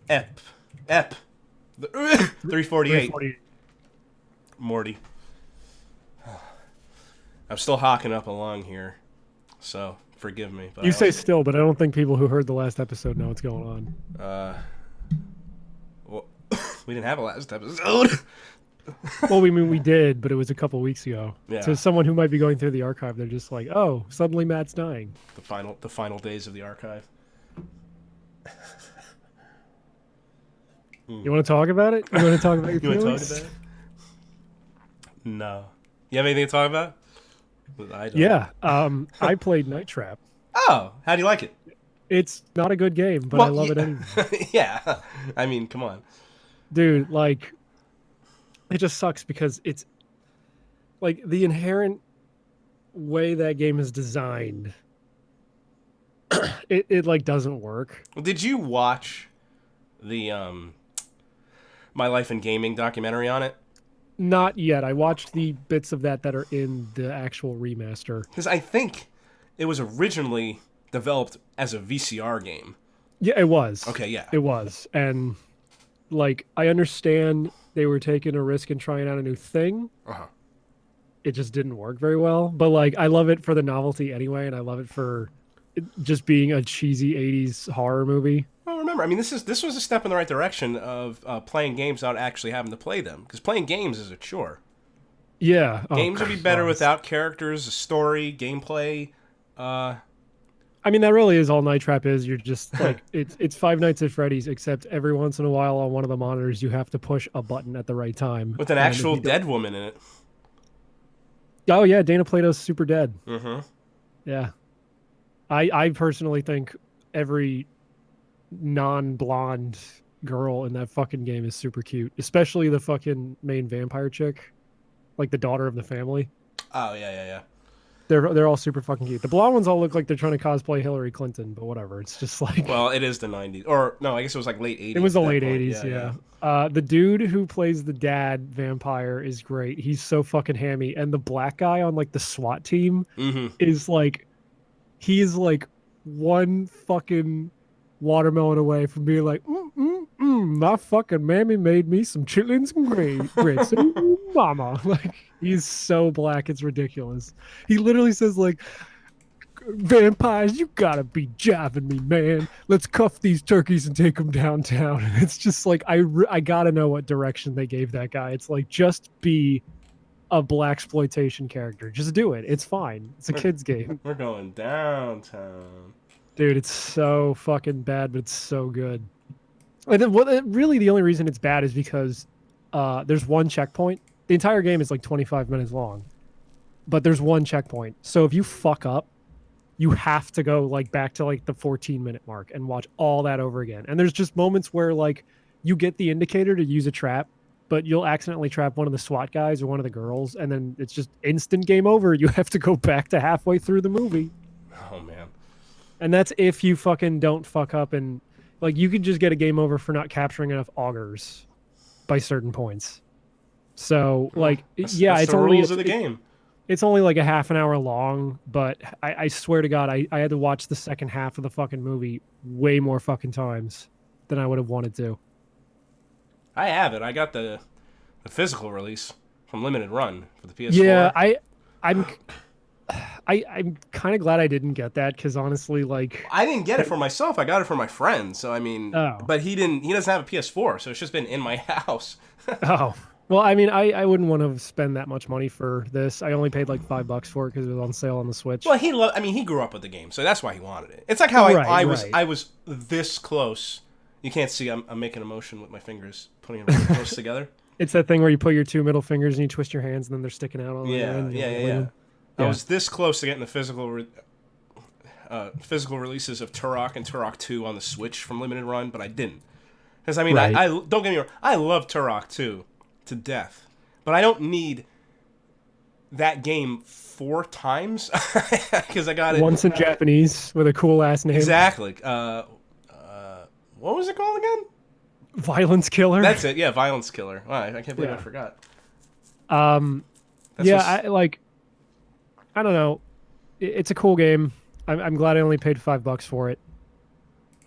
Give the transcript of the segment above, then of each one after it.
Ep. Ep. 348. Morty. I'm still hawking up along here, so forgive me. But You say still, but I don't think people who heard the last episode know what's going on. Well, we didn't have a last episode. Well, we did, but it was a couple weeks ago. Yeah. So someone who might be going through the archive, they're just like, "Oh, suddenly Matt's dying." The final days of the archive. You want to talk about it? You want to talk about your You want to talk feelings? about it? No. You have anything to talk about? I don't. Yeah. I played Night Trap. Oh, how do you like it? It's not a good game, but I love it anyway. Yeah. I mean, come on. Dude, like, it just sucks because it's like the inherent way that game is designed. It like doesn't work. Well, did you watch the My Life in Gaming documentary on it? Not yet. I watched the bits of that are in the actual remaster. Because I think it was originally developed as a VCR game. Yeah, it was. Okay, yeah. It was. And like I understand they were taking a risk and trying out a new thing. Uh-huh. It just didn't work very well. But like I love it for the novelty anyway, and I love it for it just being a cheesy 80s horror movie. Well, remember, I mean, this was a step in the right direction of playing games without actually having to play them. Because playing games is a chore. Yeah. Games would be better without characters, a story, gameplay. I mean, that really is all Night Trap is. You're just like it's Five Nights at Freddy's, except every once in a while on one of the monitors you have to push a button at the right time With an actual dead woman in it. Oh yeah, Dana Plato's super dead. Mm-hmm. Yeah, I personally think every non-blonde girl in that fucking game is super cute, especially the fucking main vampire chick, like the daughter of the family. Oh yeah. They're all super fucking cute. The blonde ones all look like they're trying to cosplay Hillary Clinton, but whatever. It's just like Well, it is the 90s. Or no, I guess it was like late 80s. it was the late point. 80s, yeah. The dude who plays the dad vampire is great. He's so fucking hammy, and the black guy on like the SWAT team is like he is like one fucking watermelon away from being like, my fucking mammy made me some chitlins and grits. Ooh, mama. Like, he's so black, it's ridiculous. He literally says, like, vampires, you gotta be jiving me, man. Let's cuff these turkeys and take them downtown. And it's just like, I gotta know what direction they gave that guy. It's like, just be a blaxploitation character. Just do it. It's fine. It's a kid's game. We're going downtown. Dude, it's so fucking bad, but it's so good. And then really the only reason it's bad is because there's one checkpoint. The entire game is like 25 minutes long, but there's one checkpoint. So if you fuck up, you have to go like back to like the 14-minute mark and watch all that over again. And there's just moments where like you get the indicator to use a trap, but you'll accidentally trap one of the SWAT guys or one of the girls, and then it's just instant game over. You have to go back to halfway through the movie. Oh man. And that's if you fucking don't fuck up, and like you could just get a game over for not capturing enough augers by certain points. So like, That's it's the only rules of the game. It's only like a half an hour long, but I swear to God, I had to watch the second half of the fucking movie way more fucking times than I would have wanted to. I have it. I got the physical release from Limited Run for the PS4. Yeah, I'm kind of glad I didn't get that because honestly, like I didn't get it for myself. I got it for my friend. So I mean, but he didn't. He doesn't have a PS4, so it's just been in my house. Oh. Well, I mean, I wouldn't want to spend that much money for this. I only paid like $5 for it because it was on sale on the Switch. Well, he grew up with the game, so that's why he wanted it. It's like how I was this close. You can't see. I'm making a motion with my fingers, putting it really close together. It's that thing where you put your two middle fingers and you twist your hands, and then they're sticking out. Yeah. I was this close to getting the physical releases of Turok and Turok 2 on the Switch from Limited Run, but I didn't. Because I mean, Right. I don't get me wrong. I love Turok 2 to death, but I don't need that game 4 times because I got it once in Japanese with a cool ass name. exactly. What was it called again? Violence Killer. That's it. Yeah, Violence Killer. Wow, I can't believe I forgot. I don't know. It's a cool game. I'm glad I only paid $5 for it.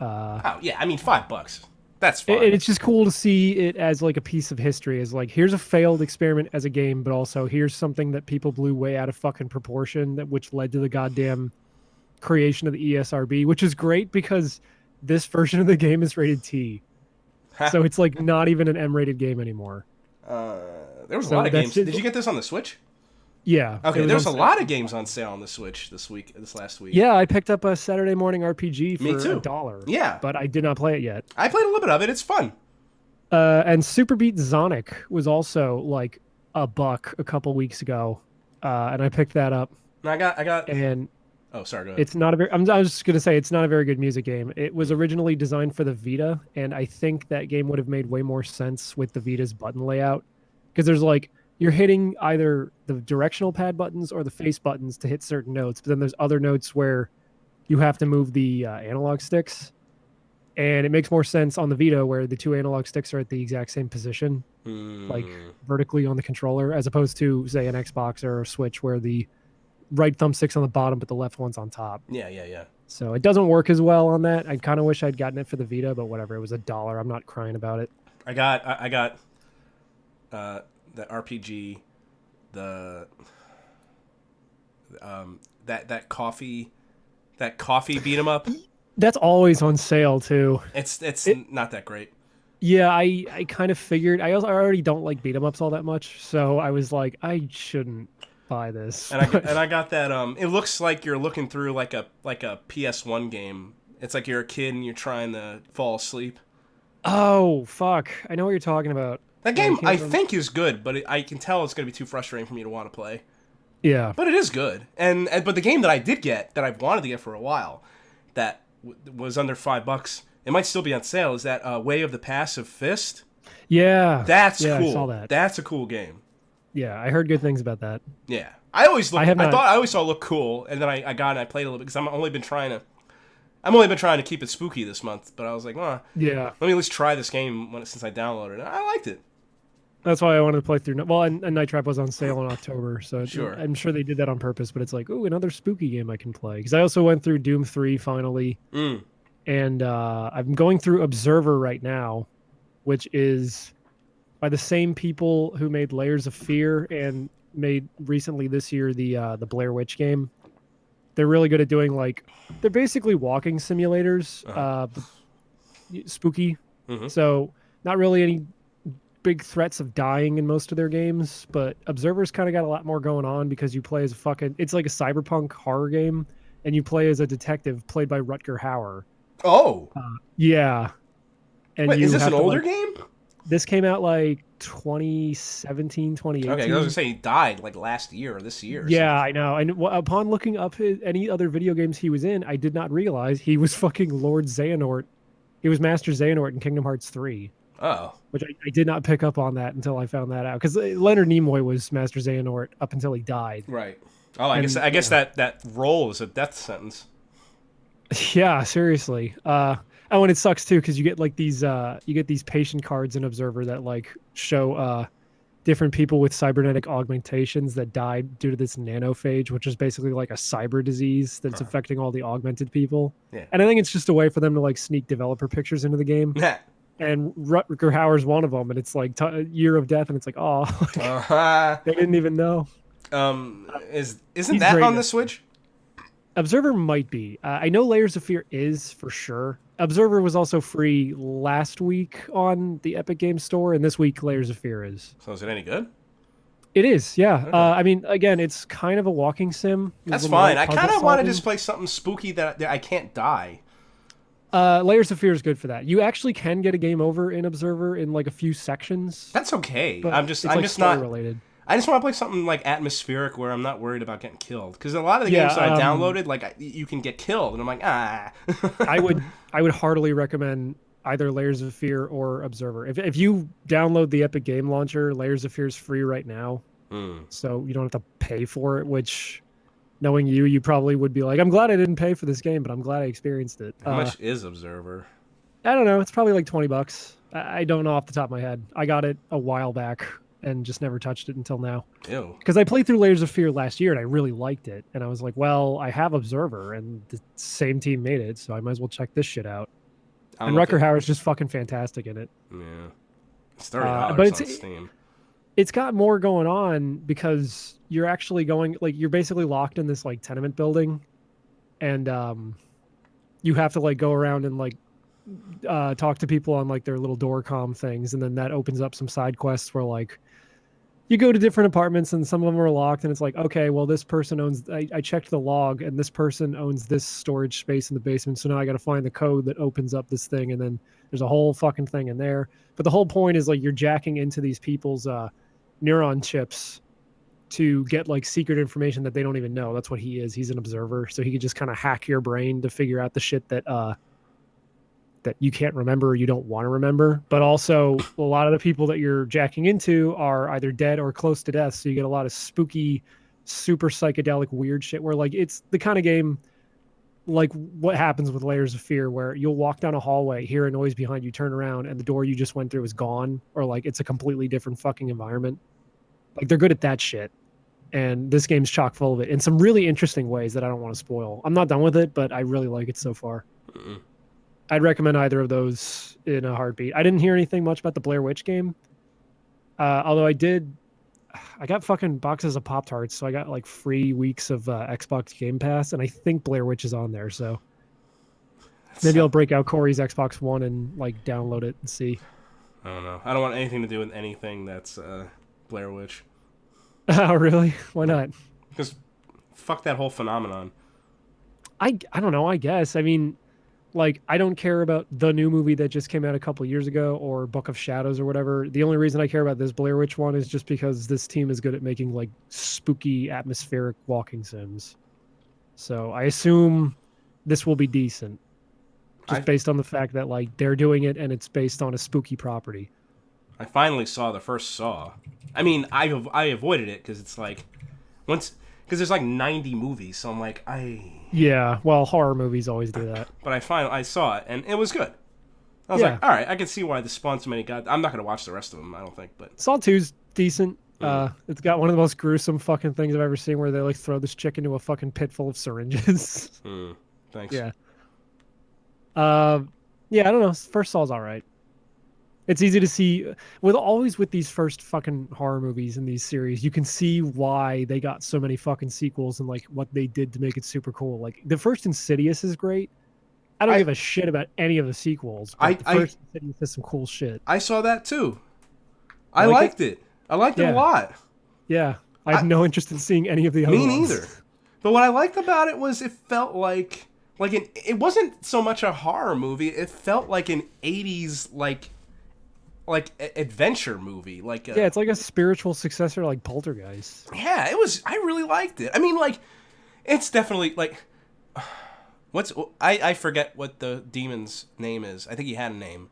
Oh yeah, I mean $5. That's fine. And it's just cool to see it as like a piece of history, as like, here's a failed experiment as a game, but also here's something that people blew way out of fucking proportion, which led to the goddamn creation of the ESRB, which is great because this version of the game is rated T. So it's like not even an M-rated game anymore. There was a lot of games. Did you get this on the Switch? Yeah. Okay, there's a lot of games on sale on the Switch this last week. Yeah, I picked up a Saturday morning RPG for $1. Yeah. But I did not play it yet. I played a little bit of it. It's fun. And Super Beat Sonic was also like $1 a couple weeks ago. And I picked that up. I got and oh, sorry, go ahead. It's not a very I was just going to say it's not a very good music game. It was originally designed for the Vita, and I think that game would have made way more sense with the Vita's button layout, because there's like, you're hitting either the directional pad buttons or the face buttons to hit certain notes, but then there's other notes where you have to move the analog sticks, and it makes more sense on the Vita where the two analog sticks are at the exact same position, like vertically on the controller, as opposed to, say, an Xbox or a Switch where the right thumbstick's on the bottom but the left one's on top. Yeah. So it doesn't work as well on that. I kind of wish I'd gotten it for the Vita, but whatever. It was $1. I'm not crying about it. I got the RPG, that coffee beat 'em up. That's always on sale too. It's not that great. Yeah, I kind of figured. I already don't like beat 'em ups all that much, so I was like, I shouldn't buy this. And I got that. It looks like you're looking through like a PS1 game. It's like you're a kid and you're trying to fall asleep. Oh fuck! I know what you're talking about. That game, I think, is good, but I can tell it's going to be too frustrating for me to want to play. Yeah. But it is good. But the game that I did get, that I've wanted to get for a while, that was under $5, it might still be on sale, is that Way of the Passive Fist. Yeah. That's cool. I saw that. That's a cool game. Yeah, I heard good things about that. Yeah. I always saw it look cool, and then I got it and I played a little bit, because I've only been trying to keep it spooky this month, but I was like, yeah, let me at least try this game since I downloaded it. I liked it. That's why I wanted to play through. Well, and Night Trap was on sale in October, so sure. I'm sure they did that on purpose. But it's like, ooh, another spooky game I can play. Because I also went through Doom 3 finally, and I'm going through Observer right now, which is by the same people who made Layers of Fear and made recently this year the Blair Witch game. They're really good at doing they're basically walking simulators, spooky. Mm-hmm. So not really any big threats of dying in most of their games, but Observer's kind of got a lot more going on because you play as it's like a cyberpunk horror game, and you play as a detective played by Rutger Hauer. Oh. Yeah. And wait, is this an older game? This came out 2017, 2018. Okay, I was going to say he died last year or this year. Yeah, I know. And upon looking up any other video games he was in, I did not realize he was fucking Lord Xehanort. He was Master Xehanort in Kingdom Hearts 3. Oh. Which I did not pick up on that until I found that out. Because Leonard Nimoy was Master Xehanort up until he died. Right. Oh, I guess that role is a death sentence. Yeah, seriously. Oh, and it sucks too because you get these patient cards in Observer that show different people with cybernetic augmentations that died due to this nanophage, which is basically like a cyber disease that's affecting all the augmented people. Yeah. And I think it's just a way for them to sneak developer pictures into the game. Yeah. And Rutger Hauer's one of them, and it's Year of Death, and it's they didn't even know. Isn't that on the Switch? Observer might be. I know Layers of Fear is for sure. Observer was also free last week on the Epic Games Store, and this week Layers of Fear is. So is it any good? It is, yeah. Okay. I mean, again, it's kind of a walking sim. That's fine. I kind of want to just play something spooky that I can't die. Layers of Fear is good for that. You actually can get a game over in Observer in a few sections. That's okay. I'm just not related. I just want to play something atmospheric where I'm not worried about getting killed. Because a lot of the games that I downloaded, you can get killed, and I'm like, ah. I would heartily recommend either Layers of Fear or Observer. If you download the Epic Game Launcher, Layers of Fear is free right now, so you don't have to pay for it. Which, knowing you probably would be like, I'm glad I didn't pay for this game, but I'm glad I experienced it. How much is Observer? I don't know. It's probably $20. I don't know off the top of my head. I got it a while back and just never touched it until now. Ew. Because I played through Layers of Fear last year and I really liked it. And I was like, well, I have Observer and the same team made it, so I might as well check this shit out. I don't And know if Rucker it, Hauer's just fucking fantastic in it. yeah, it's But $30 on Steam. it's got more going on because you're actually going like you're basically locked in this like tenement building, and you have to like go around and like talk to people on like their little door comm things, and then that opens up some side quests where like you go to different apartments and some of them are locked, and it's like, okay, well, this person owns, I checked the log and this person owns this storage space in the basement, so now I got to find the code that opens up this thing, and then there's a whole fucking thing in there. But the whole point is like you're jacking into these people's neuron chips to get like secret information that they don't even know. That's what he is. He's an observer, so he could just kind of hack your brain to figure out the shit that you can't remember or you don't want to remember. But also, a lot of the people that you're jacking into are either dead or close to death. So you get a lot of spooky, super psychedelic, weird shit where like it's the kind of game like what happens with Layers of Fear, where you'll walk down a hallway, hear a noise behind you, turn around, and the door you just went through is gone, or like it's a completely different fucking environment. Like they're good at that shit. And this game's chock full of it in some really interesting ways that I don't want to spoil. I'm not done with it, but I really like it so far. Mm-mm. I'd recommend either of those in a heartbeat. I didn't hear anything much about the Blair Witch game. Although I got fucking boxes of Pop-Tarts, so I got like free weeks of Xbox Game Pass, and I think Blair Witch is on there, so maybe I'll break out Corey's Xbox One and like download it and see. I don't know. I don't want anything to do with anything that's Blair Witch. Oh, really? Why not? Because fuck that whole phenomenon. I don't know, I guess. I mean, like, I don't care about the new movie that just came out a couple years ago or Book of Shadows or whatever. The only reason I care about this Blair Witch one is just because this team is good at making like spooky, atmospheric walking sims. So I assume this will be decent, just based on the fact that like they're doing it and it's based on a spooky property. I finally saw the first Saw. I mean, I avoided it because it's like because there's like 90 movies, so I'm like Yeah, well, horror movies always do that. But I saw it and it was good. I was like, all right, I can see why this spawned so many guys. I'm not gonna watch the rest of them, I don't think. But Saw 2's decent. It's got one of the most gruesome fucking things I've ever seen, where they like throw this chick into a fucking pit full of syringes. Thanks. Yeah. Yeah, I don't know. First Saw's all right. It's easy to see with these first fucking horror movies in these series, you can see why they got so many fucking sequels and like what they did to make it super cool. Like the first Insidious is great. I don't give a shit about any of the sequels, but the first Insidious has some cool shit. I saw that too. I liked it. I liked it a lot. Yeah. I have no interest in seeing any of the other ones. Me neither. But what I liked about it was it felt like it wasn't so much a horror movie. It felt like an 80s like adventure movie. Yeah, it's like a spiritual successor like Poltergeist. Yeah, it was. I really liked it. I mean, like, it's definitely like I forget what the demon's name is. I think he had a name.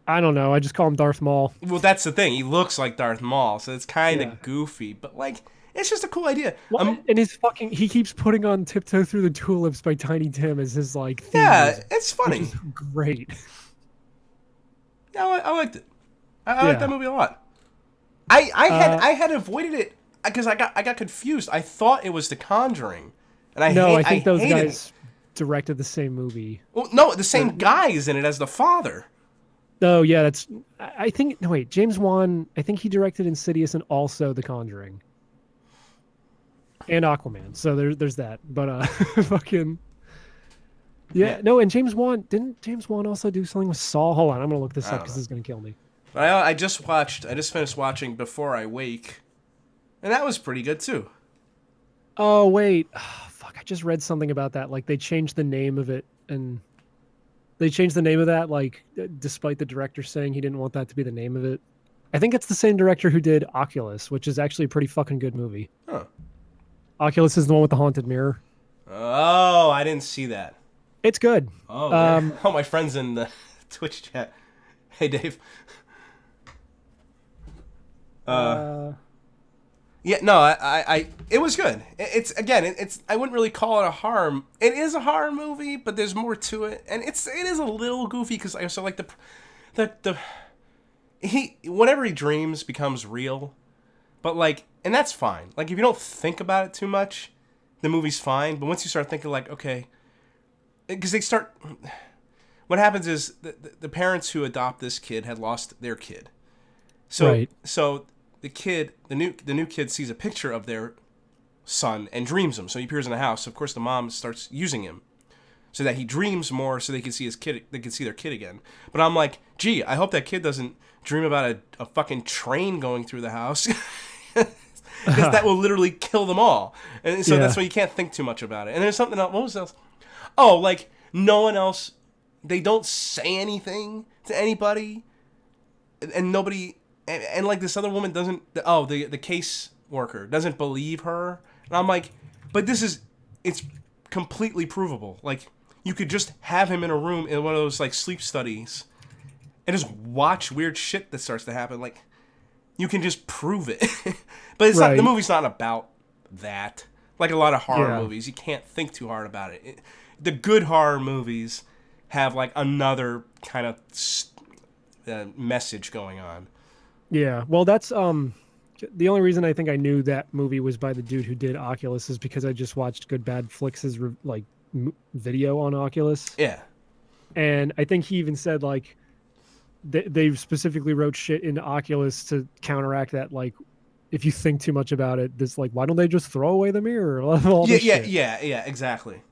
I don't know. I just call him Darth Maul. Well, that's the thing. He looks like Darth Maul, so it's kind of goofy, but like it's just a cool idea. Well, and he keeps putting on "Tiptoe Through the Tulips" by Tiny Tim as his like theme. Yeah, it's funny. Which is great. Yeah, I liked it. I liked that movie a lot. I had avoided it because I got confused. I thought it was The Conjuring, and I think those guys directed the same movie. Well, no, the same guy is in it as the father. Oh yeah, I think. No wait, James Wan. I think he directed Insidious and also The Conjuring and Aquaman. So there's that. But fucking. Yeah, no, and didn't James Wan also do something with Saw? Hold on, I'm gonna look this up because this is gonna kill me. I just finished watching Before I Wake, and that was pretty good too. Oh wait, fuck! I just read something about that. Like they changed the name of it, and they changed the name of that. Like despite the director saying he didn't want that to be the name of it. I think it's the same director who did Oculus, which is actually a pretty fucking good movie. Huh. Oculus is the one with the haunted mirror. Oh, I didn't see that. It's good. Oh, my friend's in the Twitch chat. Hey, Dave. Yeah, no, I it was good. It's I wouldn't really call it a horror. It is a horror movie, but there's more to it, and it is a little goofy because I also like whatever he dreams becomes real, but like, and that's fine. Like if you don't think about it too much, the movie's fine. But once you start thinking, like, okay, because what happens is the parents who adopt this kid had lost their kid. So Right. so the new kid sees a picture of their son and dreams him. So he appears in the house. Of course, the mom starts using him so that he dreams more, so they can see his kid. They can see their kid again. But I'm like, gee, I hope that kid doesn't dream about a fucking train going through the house, because that will literally kill them all. And so that's why you can't think too much about it. And there's something else. What was else? Oh, like no one else. They don't say anything to anybody, and nobody. And like this other woman doesn't. Oh, the case worker doesn't believe her. And I'm like, but it's completely provable. Like, you could just have him in a room in one of those, like, sleep studies and just watch weird shit that starts to happen. Like, you can just prove it. But it's not, the movie's not about that. Like a lot of horror movies, you can't think too hard about it. The good horror movies have, like, another kind of message going on. Yeah, well, that's the only reason I think I knew that movie was by the dude who did Oculus is because I just watched Good Bad Flix' like video on Oculus. Yeah. And I think he even said like they specifically wrote shit into Oculus to counteract that, like, if you think too much about it, this, like, why don't they just throw away the mirror? Yeah, exactly.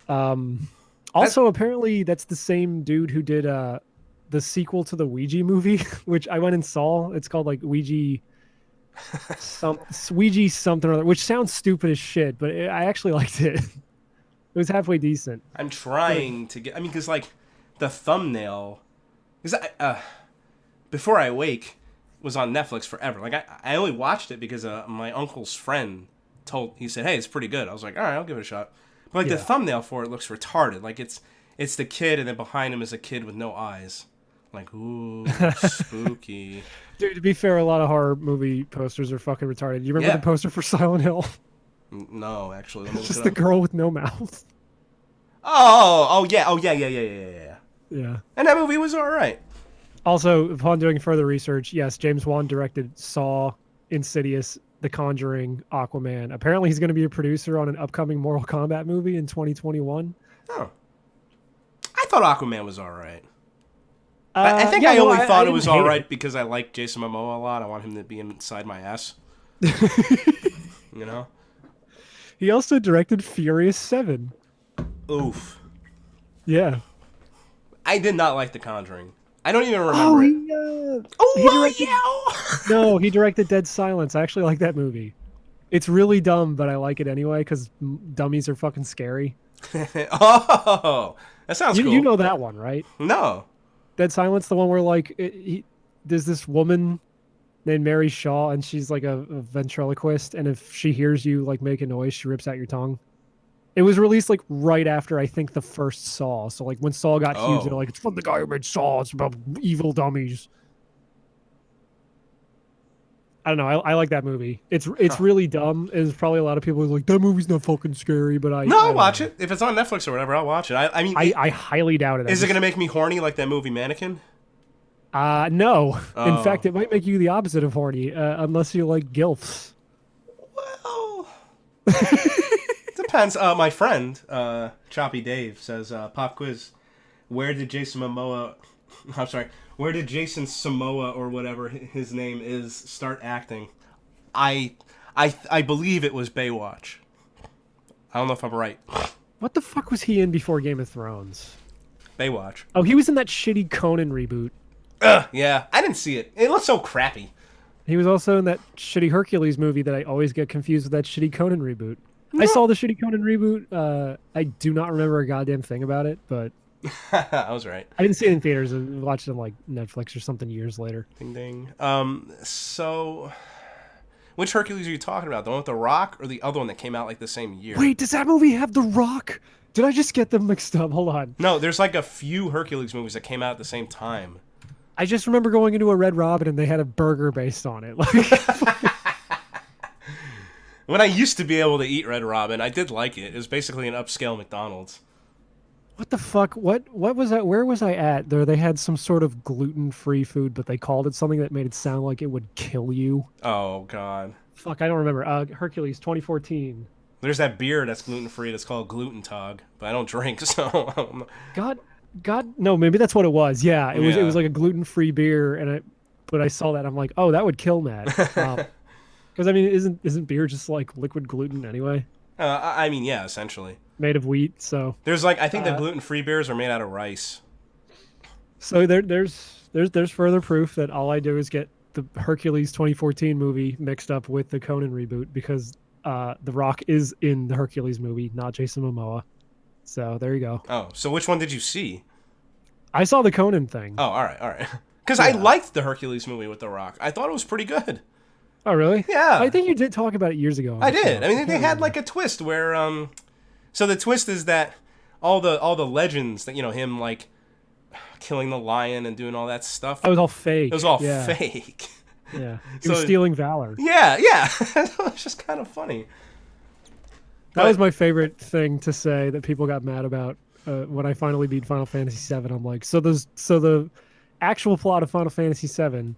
Also, apparently that's the same dude who did the sequel to the Ouija movie, which I went and saw. It's called like Ouija something or other, which sounds stupid as shit, but I actually liked it. It was halfway decent. I'm trying to get. I mean, because like the thumbnail, because Before I Wake was on Netflix forever. Like I only watched it because my uncle's friend he said, hey, it's pretty good. I was like, all right, I'll give it a shot. But like the thumbnail for it looks retarded. Like it's the kid, and then behind him is a kid with no eyes. Like, ooh, spooky. Dude, to be fair, a lot of horror movie posters are fucking retarded. You remember the poster for Silent Hill? No, actually. It's just the girl with no mouth. Oh, yeah. Yeah. And that movie was all right. Also, upon doing further research, yes, James Wan directed Saw, Insidious, The Conjuring, Aquaman. Apparently, he's going to be a producer on an upcoming Mortal Kombat movie in 2021. Oh. I thought Aquaman was all right. I think I only thought it was all right because I like Jason Momoa a lot. I want him to be inside my ass. You know? He also directed Furious 7. Oof. Yeah. I did not like The Conjuring. I don't even remember it. No, he directed Dead Silence. I actually like that movie. It's really dumb, but I like it anyway because dummies are fucking scary. Oh, that sounds cool. You know that one, right? No. Dead Silence, the one where like there's this woman named Mary Shaw, and she's like a ventriloquist, and if she hears you like make a noise, she rips out your tongue. It was released like right after I think the first Saw. So like when Saw got huge, they're like, it's from the guy who made Saw. It's about evil dummies. I don't know. I like that movie. It's really dumb. There's probably a lot of people who are like, that movie's not fucking scary, but I'll watch it. If it's on Netflix or whatever, I'll watch it. I mean, I highly doubt it. Is it going to make me horny like that movie Mannequin? No. In fact, it might make you the opposite of horny, unless you like gilfs. Well, depends. My friend, Choppy Dave, says, pop quiz, where did Jason Samoa or whatever his name is start acting? I believe it was Baywatch. I don't know if I'm right. What the fuck was he in before Game of Thrones? Baywatch. Oh, he was in that shitty Conan reboot. Yeah, I didn't see it. It looked so crappy. He was also in that shitty Hercules movie that I always get confused with that shitty Conan reboot. No. I saw the shitty Conan reboot. I do not remember a goddamn thing about it, but... I was right. I didn't see it in theaters. I watched it on like Netflix or something years later. Ding ding. So, which Hercules are you talking about? The one with The Rock or the other one that came out like the same year? Wait, does that movie have The Rock? Did I just get them mixed up? Hold on. No, there's like a few Hercules movies that came out at the same time. I just remember going into a Red Robin and they had a burger based on it. Like, when I used to be able to eat Red Robin, I did like it. It was basically an upscale McDonald's. What the fuck? What was that? Where was I at? They had some sort of gluten-free food, but they called it something that made it sound like it would kill you. Oh, God. Fuck, I don't remember. Hercules, 2014. There's that beer that's gluten-free that's called Gluten Tog, but I don't drink, so... God God, no, maybe that's what it was. Yeah, it was Yeah. like a gluten-free beer, but I saw that I'm like, oh, that would kill Matt. Because I mean, isn't beer just like liquid gluten anyway, I mean, yeah, essentially. made of wheat? So, There's like I think the uh, gluten-free beers are made out of rice. so there's further proof that all I do is get the Hercules 2014 movie mixed up with the Conan reboot because The Rock is in the Hercules movie, not Jason Momoa. So there you go. Oh, so which one did you see? I saw the Conan thing. Oh, all right, all right. Because I Yeah. liked the Hercules movie with The Rock. I thought it was pretty good. Oh, really? I Yeah, think you did talk about it years ago on I the did. show. I mean, they can't had remember. like a twist where so the twist is that all the legends that him like killing the lion and doing all that stuff. That was all It was fake. all Yeah. fake. Yeah. He was So stealing valor. yeah, yeah, it was just kind of funny. That But was my favorite thing to say that people got mad about when I finally beat Final Fantasy VII. I'm like, so the actual plot of Final Fantasy VII,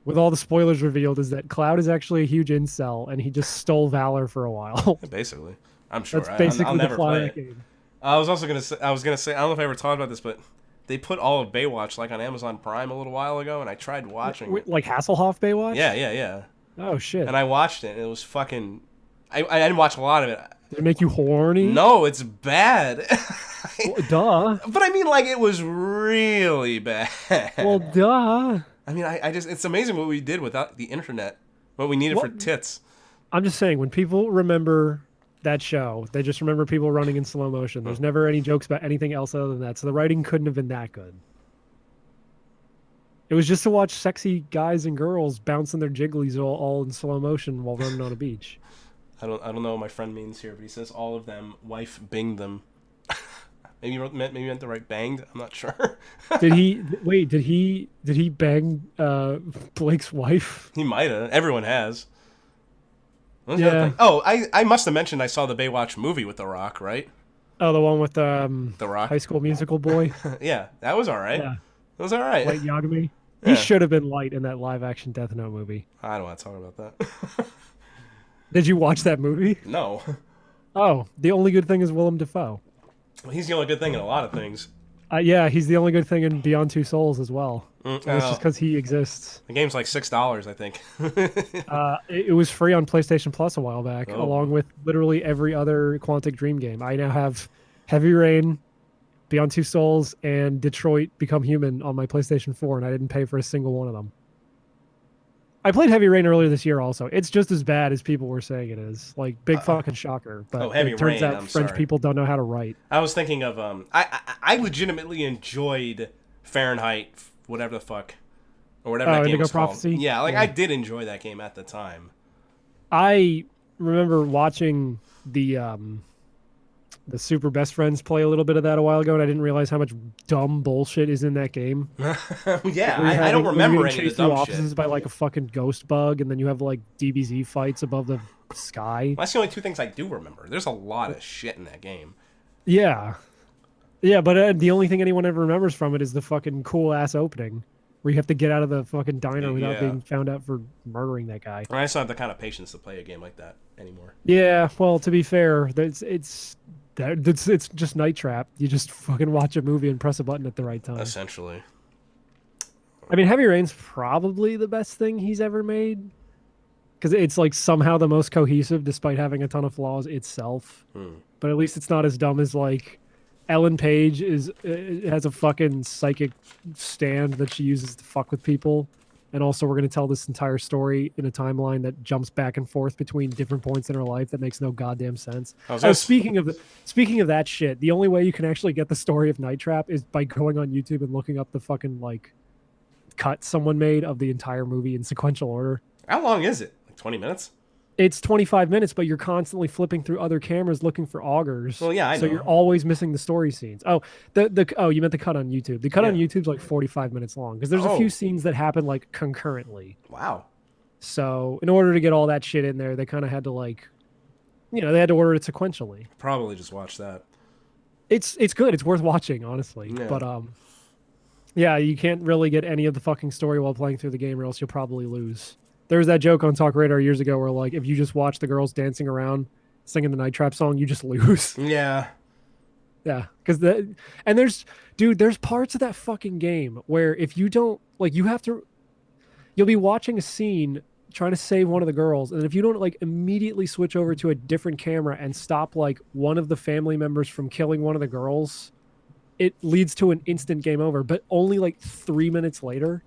with all the spoilers revealed, is that Cloud is actually a huge incel and he just stole valor for a while. basically, I'm sure That's I'll basically the never plot of play that it. game. I was gonna say, I don't know if I ever talked about this, but they put all of Baywatch like on Amazon Prime a little while ago, and I tried watching it. Like Hasselhoff Baywatch? Yeah, yeah, yeah. Oh shit! And I watched it, and it was fucking. I didn't watch a lot of it. Did it make you horny? No, it's bad. Well, duh. But I mean, like, it was really bad. Well, duh. I mean, I just, it's amazing what we did without the internet, what we needed for What? tits. I'm just saying, when people remember that show, they just remember people running in slow motion. There's never any jokes about anything else other than that. So the writing couldn't have been that good. It was just to watch sexy guys and girls bouncing their jigglies all in slow motion while running on a beach. I don't know what my friend means here, but he says all of them, wife binged them. Maybe he meant to write banged. I'm not sure. Did he wait? Did he bang Blake's wife? He might have. Everyone has. What was the other Yeah. thing? Oh, I must have mentioned I saw the Baywatch movie with The Rock, right? Oh, the one with The Rock. High School Musical boy. Yeah, that was all right. Yeah, It was all right. Light Yagami. Yeah. He should have been Light in that live action Death Note movie. I don't want to talk about that. Did you watch that movie? No. Oh, the only good thing is Willem Dafoe. He's the only good thing in a lot of things. Yeah, he's the only good thing in Beyond Two Souls as well. And it's just Oh, because he exists. the game's like $6, I think. It was free on PlayStation Plus a while back, Oh. along with literally every other Quantic Dream game. I now have Heavy Rain, Beyond Two Souls, and Detroit Become Human on my PlayStation 4, and I didn't pay for a single one of them. I played Heavy Rain earlier this year also. It's just as bad as people were saying it is. Like, big fucking shocker. But Oh, Heavy it turns Rain, out I'm French sorry. people don't know how to write. I was thinking of I legitimately enjoyed Fahrenheit, whatever the fuck, or whatever that game Indigo was called. Prophecy? Yeah, like Yeah. I did enjoy that game at the time. I remember watching the Super Best Friends play a little bit of that a while ago, and I didn't realize how much dumb bullshit is in that game. Yeah, Where you're I don't where remember you're any of chased the through dumb offices shit. by like a fucking ghost bug, and then you have like DBZ fights above the sky. That's the only two things I do remember. There's a lot of shit in that game. Yeah, yeah, but the only thing anyone ever remembers from it is the fucking cool ass opening, where you have to get out of the fucking diner without Yeah. being found out for murdering that guy. I just don't have the kind of patience to play a game like that anymore. Yeah, well, to be fair, it's just Night Trap. You just fucking watch a movie and press a button at the right time. Essentially. I mean, Heavy Rain's probably the best thing he's ever made because it's like somehow the most cohesive despite having a ton of flaws itself. But at least it's not as dumb as like Ellen Page has a fucking psychic stand that she uses to fuck with people. And also, we're going to tell this entire story in a timeline that jumps back and forth between different points in her life that makes no goddamn sense. Speaking of that shit, the only way you can actually get the story of Night Trap is by going on YouTube and looking up the fucking like cut someone made of the entire movie in sequential order. How long is it? Like 20 minutes? It's 25 minutes, but you're constantly flipping through other cameras looking for augers. Well, yeah, I So know. you're always missing the story scenes. Oh, you meant the cut on YouTube. The cut on Yeah. YouTube's like 45 minutes long because there's a Oh. few scenes that happen like concurrently. Wow. So in order to get all that shit in there, they kind of had to like, they had to order it sequentially. Probably just watch that. It's good. It's worth watching, honestly. Yeah. But yeah, you can't really get any of the fucking story while playing through the game, or else you'll probably lose. There was that joke on Talk Radar years ago where like if you just watch the girls dancing around singing the Night Trap song, you just lose. Yeah. Yeah, because there's parts of that fucking game where if you don't like, you'll be watching a scene trying to save one of the girls, and if you don't like immediately switch over to a different camera and stop like one of the family members from killing one of the girls, it leads to an instant game over. But only like 3 minutes later,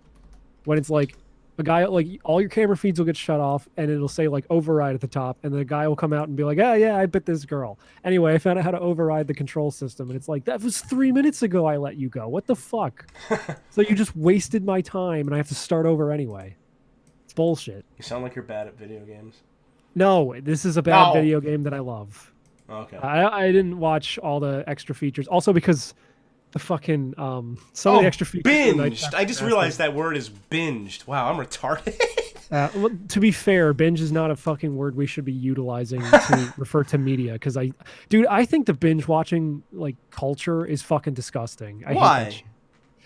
when it's like a guy, like all your camera feeds will get shut off and it'll say like override at the top, and the guy will come out and be like, yeah, I bit this girl. Anyway, I found out how to override the control system, and it's like, that was 3 minutes ago I let you go. What the fuck? So you just wasted my time and I have to start over anyway. It's bullshit. You sound like you're bad at video games. No, this is a bad video game that I love. Okay. I didn't watch all the extra features. Also because the fucking some of the extra features binged. I just realized that word is binged. Wow, I'm retarded. Well, to be fair, binge is not a fucking word we should be utilizing to refer to media. Because I think the binge watching like culture is fucking disgusting. I hate that shit.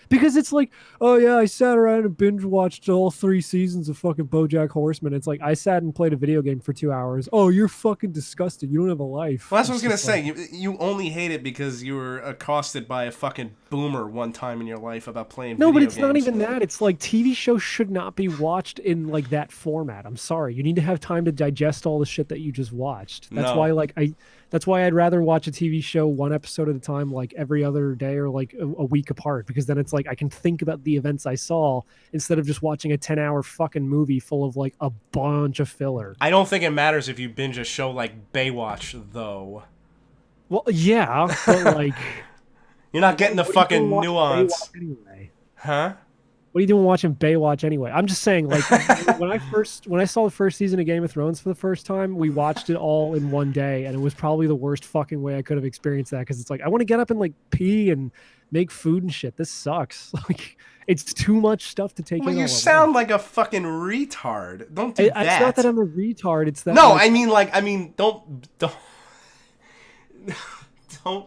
Because it's like, oh yeah, I sat around and binge watched all 3 seasons of fucking BoJack Horseman. It's like, I sat and played a video game for 2 hours. Oh, you're fucking disgusted. You don't have a life. Well, that's what I was gonna say. You only hate it because you were accosted by a fucking boomer one time in your life about playing video games. No, but it's not even that. It's like TV shows should not be watched in like that format. I'm sorry. You need to have time to digest all the shit that you just watched. That's why I'd rather watch a TV show one episode at a time, like every other day or like a week apart, because then it's like I can think about the events I saw instead of just watching a 10-hour fucking movie full of like a bunch of filler. I don't think it matters if you binge a show like Baywatch, though. Well, yeah, but like... You're not getting the fucking nuance. Anyway? Huh? What are you doing watching Baywatch anyway? I'm just saying, like, when I saw the first season of Game of Thrones for the first time, we watched it all in one day, and it was probably the worst fucking way I could have experienced that, because it's like, I want to get up and like pee and make food and shit. This sucks. Like, it's too much stuff to take in. Well, you sound like a fucking retard. Don't do that. It's not that I'm a retard. It's that. No, like, I mean, don't. Don't.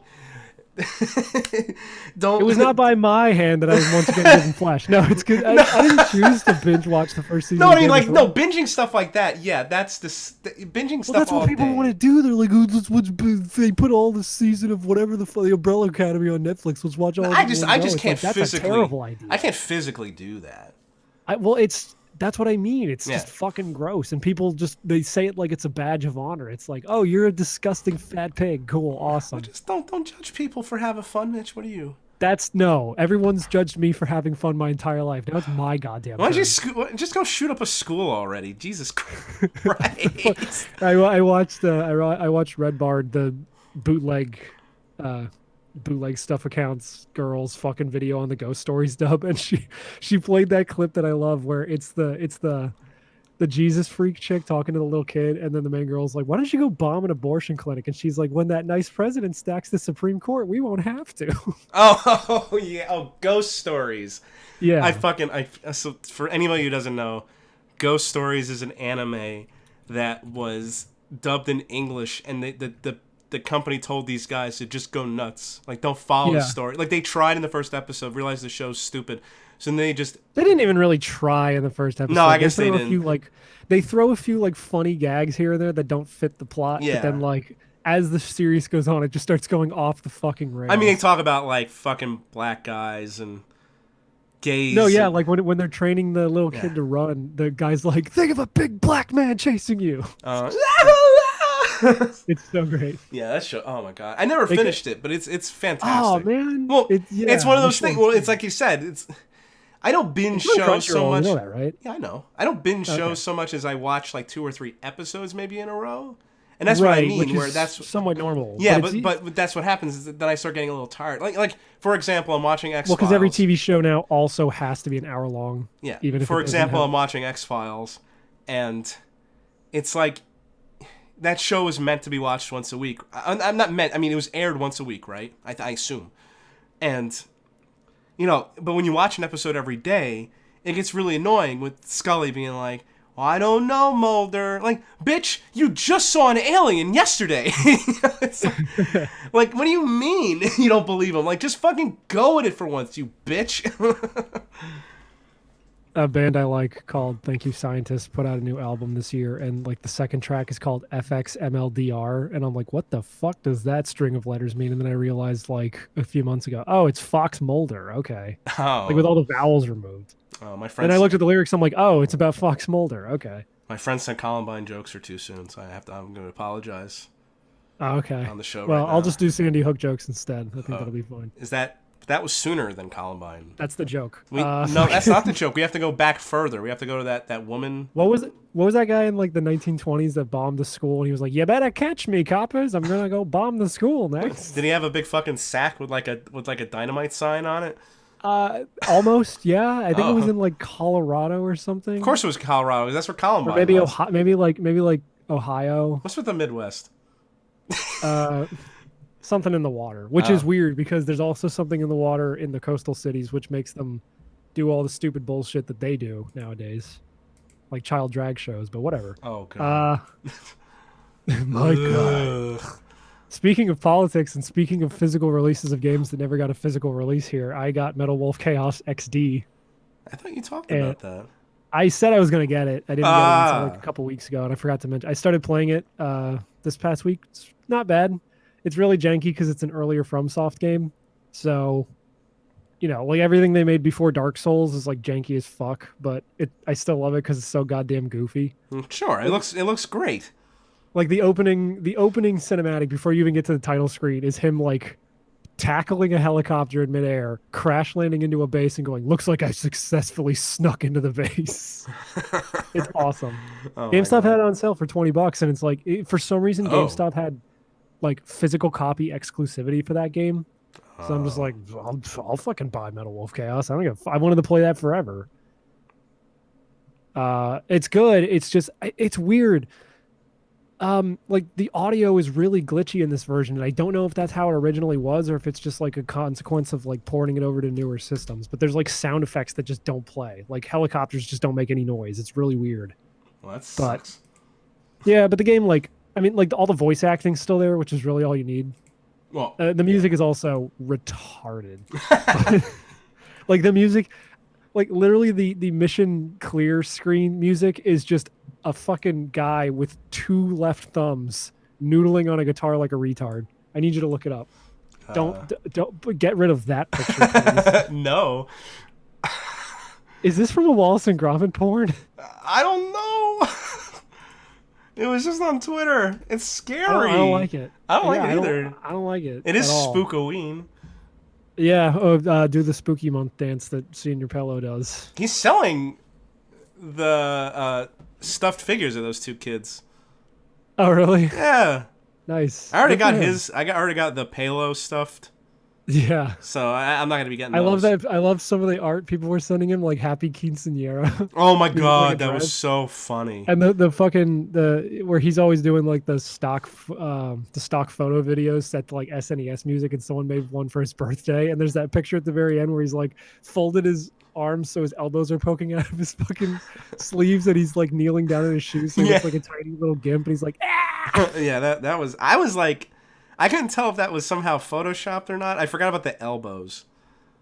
It was not by my hand that I was once again given flesh. No, it's good. I didn't choose to binge watch the first season. No, I mean, like, no, binging stuff like that. Yeah, that's binging stuff. That's what people want to do. They're like, oh, they put all the season of whatever the Umbrella Academy on Netflix. Let's watch all. I just can't physically. That's a terrible idea. I can't physically do that. That's what I mean. It's just fucking gross. And people they say it like it's a badge of honor. It's like, oh, you're a disgusting fat pig. Cool. Awesome. Well, just don't judge people for having fun, Mitch. What are you? Everyone's judged me for having fun my entire life. Now it's my goddamn Why don't you just go shoot up a school already? Jesus Christ. I watched Red Bard, the bootleg stuff accounts girl's fucking video on the Ghost Stories dub, and she played that clip that I love where it's the Jesus freak chick talking to the little kid, and then the main girl's like, why don't you go bomb an abortion clinic? And she's like, when that nice president stacks the Supreme Court, we won't have to. Oh yeah. Oh, Ghost Stories. Yeah. So for anybody who doesn't know, Ghost Stories is an anime that was dubbed in English, and the company told these guys to just go nuts. Like, don't follow the story. Like, they tried in the first episode, realized the show's stupid. So then they didn't even really try in the first episode. No, I guess they didn't. They throw a few, like, funny gags here and there that don't fit the plot. Yeah. But then, like, as the series goes on, it just starts going off the fucking rails. I mean, they talk about, like, fucking black guys and gays. No, yeah, like, when they're training the little kid to run, the guy's like, think of a big black man chasing you. It's so great. Yeah, that show. Oh my god, I never finished it, but it's fantastic. Oh man, well, it's one of those things. Well, it's like you said. I don't binge shows so much. You know that, right? Yeah, I know. I don't binge shows so much as I watch like 2 or 3 episodes maybe in a row, and that's what I mean. Where that's somewhat normal. Yeah, but that's what happens is that then I start getting a little tired. Like for example, I'm watching X-Files. Well, because every TV show now also has to be an hour long. Yeah. Even if for example, I'm watching X-Files, and it's like. That show is meant to be watched once a week. I'm not meant. I mean, it was aired once a week, right? I assume. And, but when you watch an episode every day, it gets really annoying with Scully being like, well, I don't know, Mulder. Like, bitch, you just saw an alien yesterday. Like, what do you mean you don't believe him? Like, just fucking go with it for once, you bitch. a band I like called Thank You Scientist put out a new album this year, and like the second track is called FXMLDR, and I'm like, what the fuck does that string of letters mean? And then I realized like a few months ago, oh, it's Fox Mulder. Okay, like with Oh, all the vowels removed. my Then I friends, looked at the lyrics. I'm like, oh, it's about Fox Mulder. Okay. my friends said Columbine jokes are too soon, so I'm going to apologize Oh, okay. on the show Well, right I'll now. just do Sandy Hook jokes instead. I think Oh, that'll be fine. is that was sooner than Columbine? That's the joke. No, that's not the joke. We have to go back further. We have to go to that woman. What was it? What was that guy in like the 1920s that bombed the school? And he was like, "You better catch me, coppers! I'm gonna go bomb the school next." Did he have a big fucking sack with like a dynamite sign on it? Almost, yeah. I think it was Oh, in like Colorado or something, of course it was Colorado. 'Cause that's where or Columbine maybe was. Ohio, maybe like Ohio. What's with the Midwest? Uh, something in the water, which Oh, is weird because there's also something in the water in the coastal cities, which makes them do all the stupid bullshit that they do nowadays, like child drag shows. But whatever. oh god. Uh, my God. Ugh. Speaking of politics and speaking of physical releases of games that never got a physical release here, I got Metal Wolf Chaos XD, I thought you talked and about that. I said I was going to get it. I didn't get it until like a Ah, couple weeks ago, and I forgot to mention. I started playing it this past week. It's not bad. It's really janky because it's an earlier FromSoft game, so like everything they made before Dark Souls is like janky as fuck. But I still love it because it's so goddamn goofy. sure. It looks great. Like the opening cinematic before you even get to the title screen is him like tackling a helicopter in midair, crash landing into a base, and going, "Looks like I successfully snuck into the base." It's awesome. Oh my GameStop had god. it on sale for $20, and it's like for some reason Oh. GameStop had like physical copy exclusivity for that game. So I'm just Oh. like, I'll fucking buy Metal Wolf Chaos. I don't give. I wanted to play that forever. It's good. It's just it's weird. Like the audio is really glitchy in this version, and I don't know if that's how it originally was or if it's just like a consequence of like porting it over to newer systems. But there's like sound effects that just don't play. Like helicopters just don't make any noise. It's really weird. Well, that But sucks. yeah, but the game, like, I mean, like all the voice acting's still there, which is really all you need. Well, The music is also retarded. Like the music, like literally the mission clear screen music is just a fucking guy with two left thumbs noodling on a guitar like a retard. I need you to look it up. uh, Don't get rid of that picture, please. no, Is this from a Wallace and Gromit porn? I don't know. It was just on Twitter. It's scary. I don't like it. I don't like Yeah, it either. I don't like it. It is at all. Spookoween. Yeah, do the spooky month dance that Senior Pello does. He's selling the stuffed figures of those two kids. Oh, really? Yeah, Nice. I already Good for got him. his. Already got the Palo stuffed. Yeah. So I'm not gonna be getting. I love those. that. I love some of the art people were sending him, like Happy Quinceanera. Oh my He's like a god, that was dress. so funny. And the fucking where he's always doing like the stock photo videos set to like SNES music, and someone made one for his birthday, and there's that picture at the very end where he's like folded his arms so his elbows are poking out of his fucking sleeves, and he's like kneeling down in his shoes, so he looks Yeah. like a tiny little gimp, and he's like, ah! Yeah, that was. I was like, I couldn't tell if that was somehow photoshopped or not. I forgot about the elbows.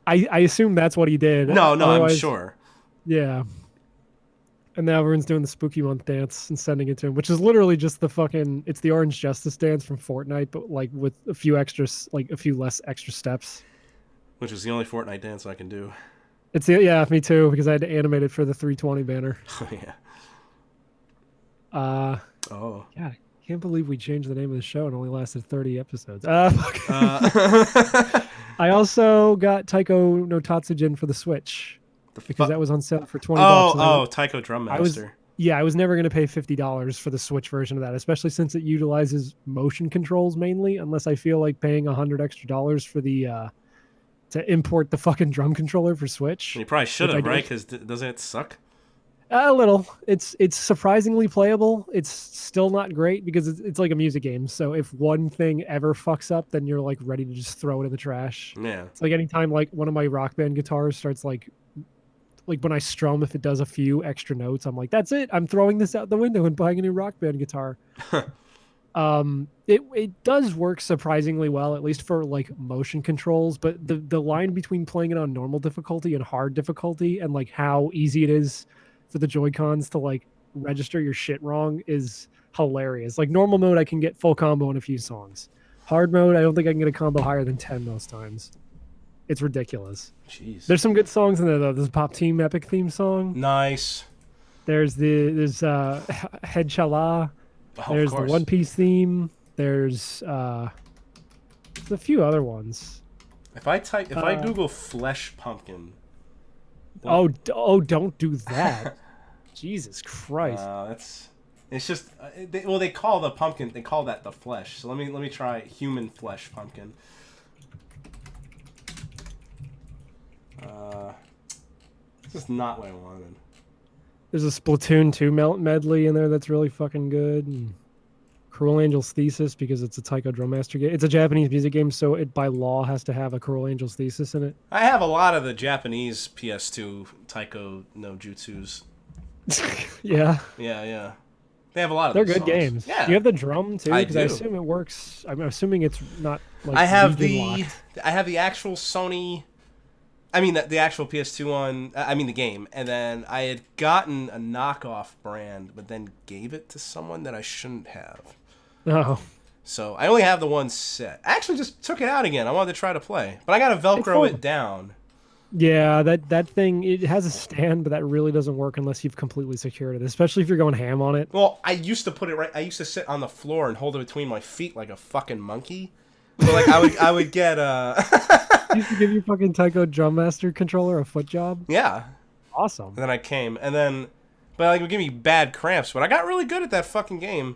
I assume that's what he did. No, I'm Otherwise- sure. Yeah. And now everyone's doing the spooky month dance and sending it to him, which is literally just it's the Orange Justice dance from Fortnite, but like with a few less extra steps. Which is the only Fortnite dance I can do. Yeah, me too, because I had to animate it for the 320 banner. Yeah. Uh, Oh. yeah, I can't believe we changed the name of the show and only lasted 30 episodes. I also got Taiko no Tatsujin for the Switch because that was on sale for $20. and Taiko Drum I was Master. I was never going to pay $50 for the Switch version of that, especially since it utilizes motion controls mainly, unless I feel like paying $100 extra for the to import the fucking drum controller for Switch. You probably should which I have, don't. right? Because doesn't it suck? A little. It's surprisingly playable. It's still not great because it's like a music game. So if one thing ever fucks up, then you're like ready to just throw it in the trash. Yeah. It's like anytime like one of my Rock Band guitars starts like when I strum, if it does a few extra notes, I'm like, that's it. I'm throwing this out the window and buying a new Rock Band guitar. It does work surprisingly well, at least for like motion controls, but the line between playing it on normal difficulty and hard difficulty and like how easy it is for the Joy-Cons to like register your shit wrong is hilarious. Like normal mode I can get full combo in a few songs. Hard mode I don't think I can get a combo higher than 10 most times. It's ridiculous. Jeez. There's some good songs in there though. There's a Pop Team Epic theme song. Nice. There's Head Shala. Oh, There's of the course. One Piece theme. There's a few other ones. If I Google Flesh Pumpkin. Don't do that. Jesus Christ. It's just they call the pumpkin, they call that the flesh. So let me try human flesh pumpkin. This is not what I wanted. There's a Splatoon 2 medley in there that's really fucking good. And Cruel Angel's Thesis because it's a Taiko Drum Master game. It's a Japanese music game, so it by law has to have a Cruel Angel's Thesis in it. I have a lot of the Japanese PS2 Taiko no Jutsus. Yeah. Yeah. They have a lot of They're those good songs. games. Yeah. Do you have the drum too? I Because I do. assume it works. I'm assuming it's not like I have region-locked. I have the actual Sony. I mean the actual PS2 one. I mean the game, and then I had gotten a knockoff brand, but then gave it to someone that I shouldn't have. Oh. So I only have the one set. I actually just took it out again. I wanted to try to play, but I got to Velcro it down. Yeah, that thing, it has a stand, but that really doesn't work unless you've completely secured it, especially if you're going ham on it. Well, I used to put it right. I used to sit on the floor and hold it between my feet like a fucking monkey. So like I would get You used to give your fucking Taiko Drum Master controller a foot job? yeah. Awesome. And then I came, and then, but like it would give me bad cramps. But I got really good at that fucking game.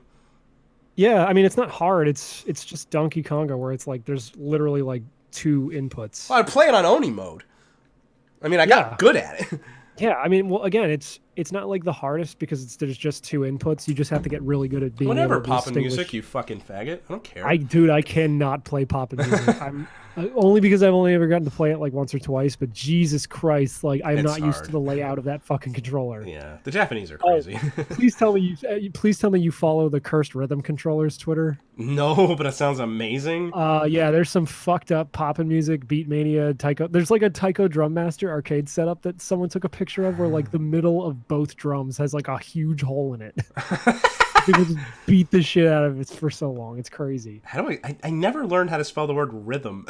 Yeah, I mean, it's not hard. It's just Donkey Konga where it's like there's literally like 2 inputs. Well, I'd play it on Oni mode. I mean, I got good at it. Yeah, I mean, well, again, it's not like the hardest because there's just 2 inputs. You just have to get really good at being Whatever, able to poppin' distinguish. music, you fucking faggot. I don't care. I cannot play poppin' music. I'm only because I've only ever gotten to play it like once or twice. But Jesus Christ, like I'm It's not used to hard. the layout of that fucking controller. Yeah, the Japanese are crazy. Please tell me you follow the Cursed Rhythm Controllers Twitter. No, but it sounds amazing. Yeah, there's some fucked up poppin' music, Beatmania, Taiko. There's like a Taiko Drum Master arcade setup that someone took a picture of where like the middle of both drums has like a huge hole in it. People just beat the shit out of it for so long. It's crazy. How do I never learned how to spell the word rhythm.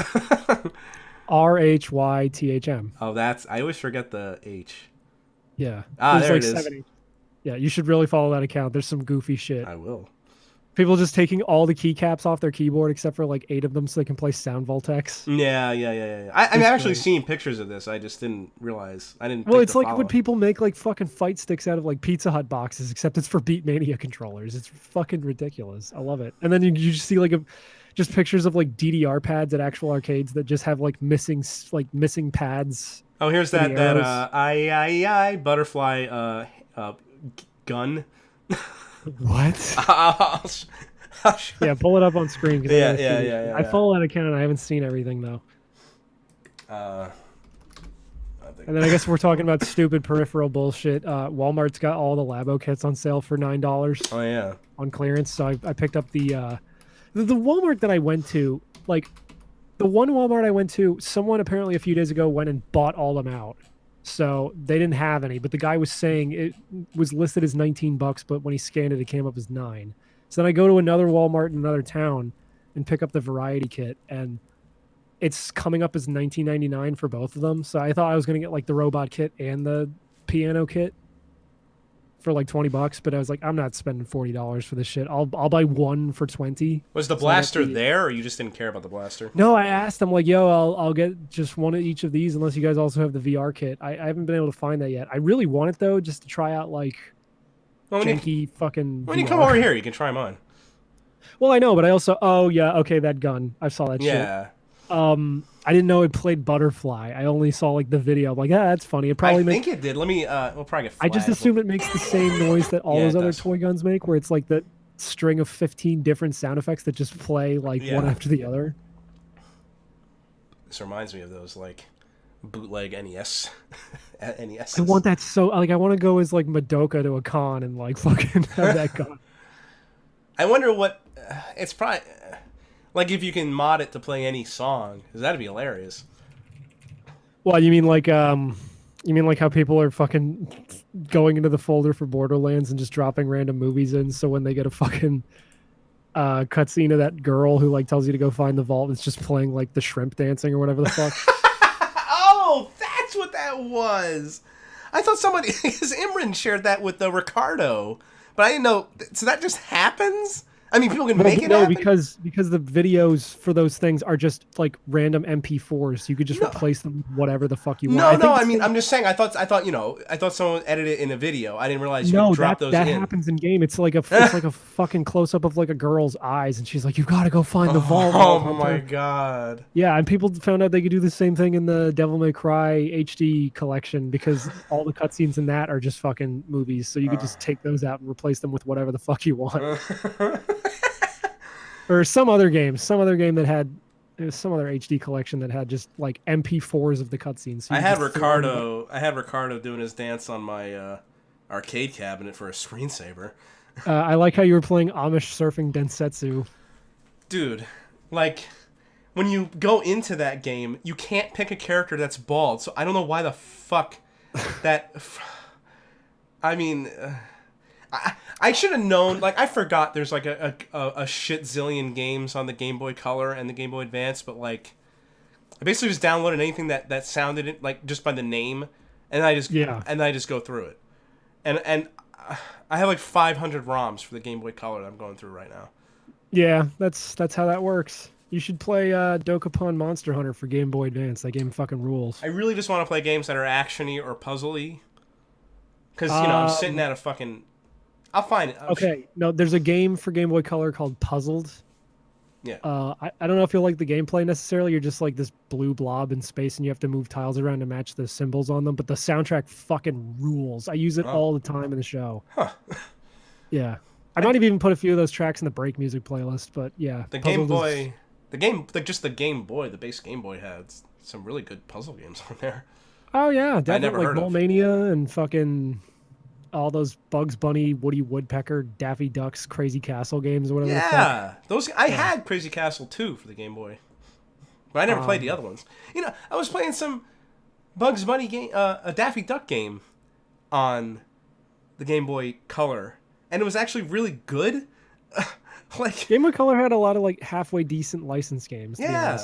RHYTHM. Oh, I always forget the H. Yeah. Ah, There's there like it is. 7 Yeah, you should really follow that account. There's some goofy shit. I will. People just taking all the keycaps off their keyboard except for like 8 of them so they can play Sound Voltex. Yeah. I've actually seen pictures of this. I just didn't realize. I didn't. Well, think it's to like follow. when people make like fucking fight sticks out of like Pizza Hut boxes, except it's for Beatmania controllers. It's fucking ridiculous. I love it. And then you just see like just pictures of like DDR pads at actual arcades that just have like missing pads. Oh, here's for that the arrows. I butterfly gun. What? I'll show- Yeah, pull it up on screen. 'Cause I Yeah, gotta see yeah, this yeah, shit. yeah, I yeah. follow that account and I haven't seen everything though. I think. And then I guess we're talking about stupid peripheral bullshit. Walmart's got all the Labo kits on sale for $9 Oh yeah. on clearance. So I picked up the Walmart that I went to. Like the one Walmart I went to, someone apparently a few days ago went and bought all them out. So they didn't have any, but the guy was saying it was listed as $19, but when he scanned it, it came up as 9. So then I go to another Walmart in another town and pick up the variety kit, and it's coming up as $19.99 for both of them. So I thought I was gonna get like the robot kit and the piano kit for like $20, but I was like, I'm not spending $40 for this shit. I'll buy one for 20. Was the So I got blaster the- there, or you just didn't care about the blaster? No, I asked them like, yo, I'll get just one of each of these unless you guys also have the VR kit. I haven't been able to find that yet. I really want it though, just to try out like Well, janky fucking. when you VR. come over here, you can try mine. Well, I know, but I also okay, that gun. I saw that shit. Yeah. I didn't know it played Butterfly. I only saw like the video. I'm like, that's funny. It probably I makes. think it did. Let me. We'll probably get. I just flagged. assume it makes the same noise that all Yeah, those it other does. toy guns make, where it's like that string of 15 different sound effects that just play like one Yeah. after the other. This reminds me of those like bootleg NES. NES. I want that so like I want to go as like Madoka to a con and like fucking have that gun. I wonder what. it's probably like if you can mod it to play any song, 'cause that'd be hilarious. Well, you mean like how people are fucking going into the folder for Borderlands and just dropping random movies in, so when they get a fucking cutscene of that girl who like tells you to go find the vault, it's just playing like the shrimp dancing or whatever the fuck. Oh, that's what that was. I thought somebody, because Imran shared that with Ricardo, but I didn't know. So that just happens. I mean, people can make it happen. because the videos for those things are just like random MP4s. You could just replace them with whatever the fuck you want. No. I mean, I'm just saying. I thought someone edited it in a video. I didn't realize you could drop those in. That happens in game. It's like a fucking close up of like a girl's eyes, and she's like, "You gotta go find the vault." Oh my god. Yeah, and people found out they could do the same thing in the Devil May Cry HD collection because all the cutscenes in that are just fucking movies. So you could just take those out and replace them with whatever the fuck you want. Or some other game that had some other HD collection that had just like MP4s of the cutscenes. So I had Ricardo doing his dance on my arcade cabinet for a screensaver. I like how you were playing Amish surfing Densetsu. Dude, like when you go into that game, you can't pick a character that's bald. So I don't know why the fuck that. I mean. I should have known. Like, I forgot there's like a shit zillion games on the Game Boy Color and the Game Boy Advance, but like, I basically just downloaded anything that sounded like just by the name, and I just go through it, and I have like 500 ROMs for the Game Boy Color that I'm going through right now. Yeah, that's how that works. You should play Dokapon Monster Hunter for Game Boy Advance. That game fucking rules. I really just want to play games that are action-y or puzzle-y, because I'm sitting at a fucking. I'll find it. Okay, no, there's a game for Game Boy Color called Puzzled. Yeah. I don't know if you'll like the gameplay necessarily. You're just like this blue blob in space, and you have to move tiles around to match the symbols on them. But the soundtrack fucking rules. I use it all the time in the show. Huh. Yeah. I might have even put a few of those tracks in the break music playlist. But yeah. The Game Boy, the Game Boy, the base Game Boy had some really good puzzle games on there. Oh yeah, definitely. I never heard of Mania and fucking. All those Bugs Bunny, Woody Woodpecker, Daffy Duck's Crazy Castle games or whatever. Yeah, those I had Crazy Castle 2 for the Game Boy, but I never played the other ones. I was playing some Bugs Bunny game, a Daffy Duck game, on the Game Boy Color, and it was actually really good. Like Game Boy Color had a lot of like halfway decent licensed games. Yeah,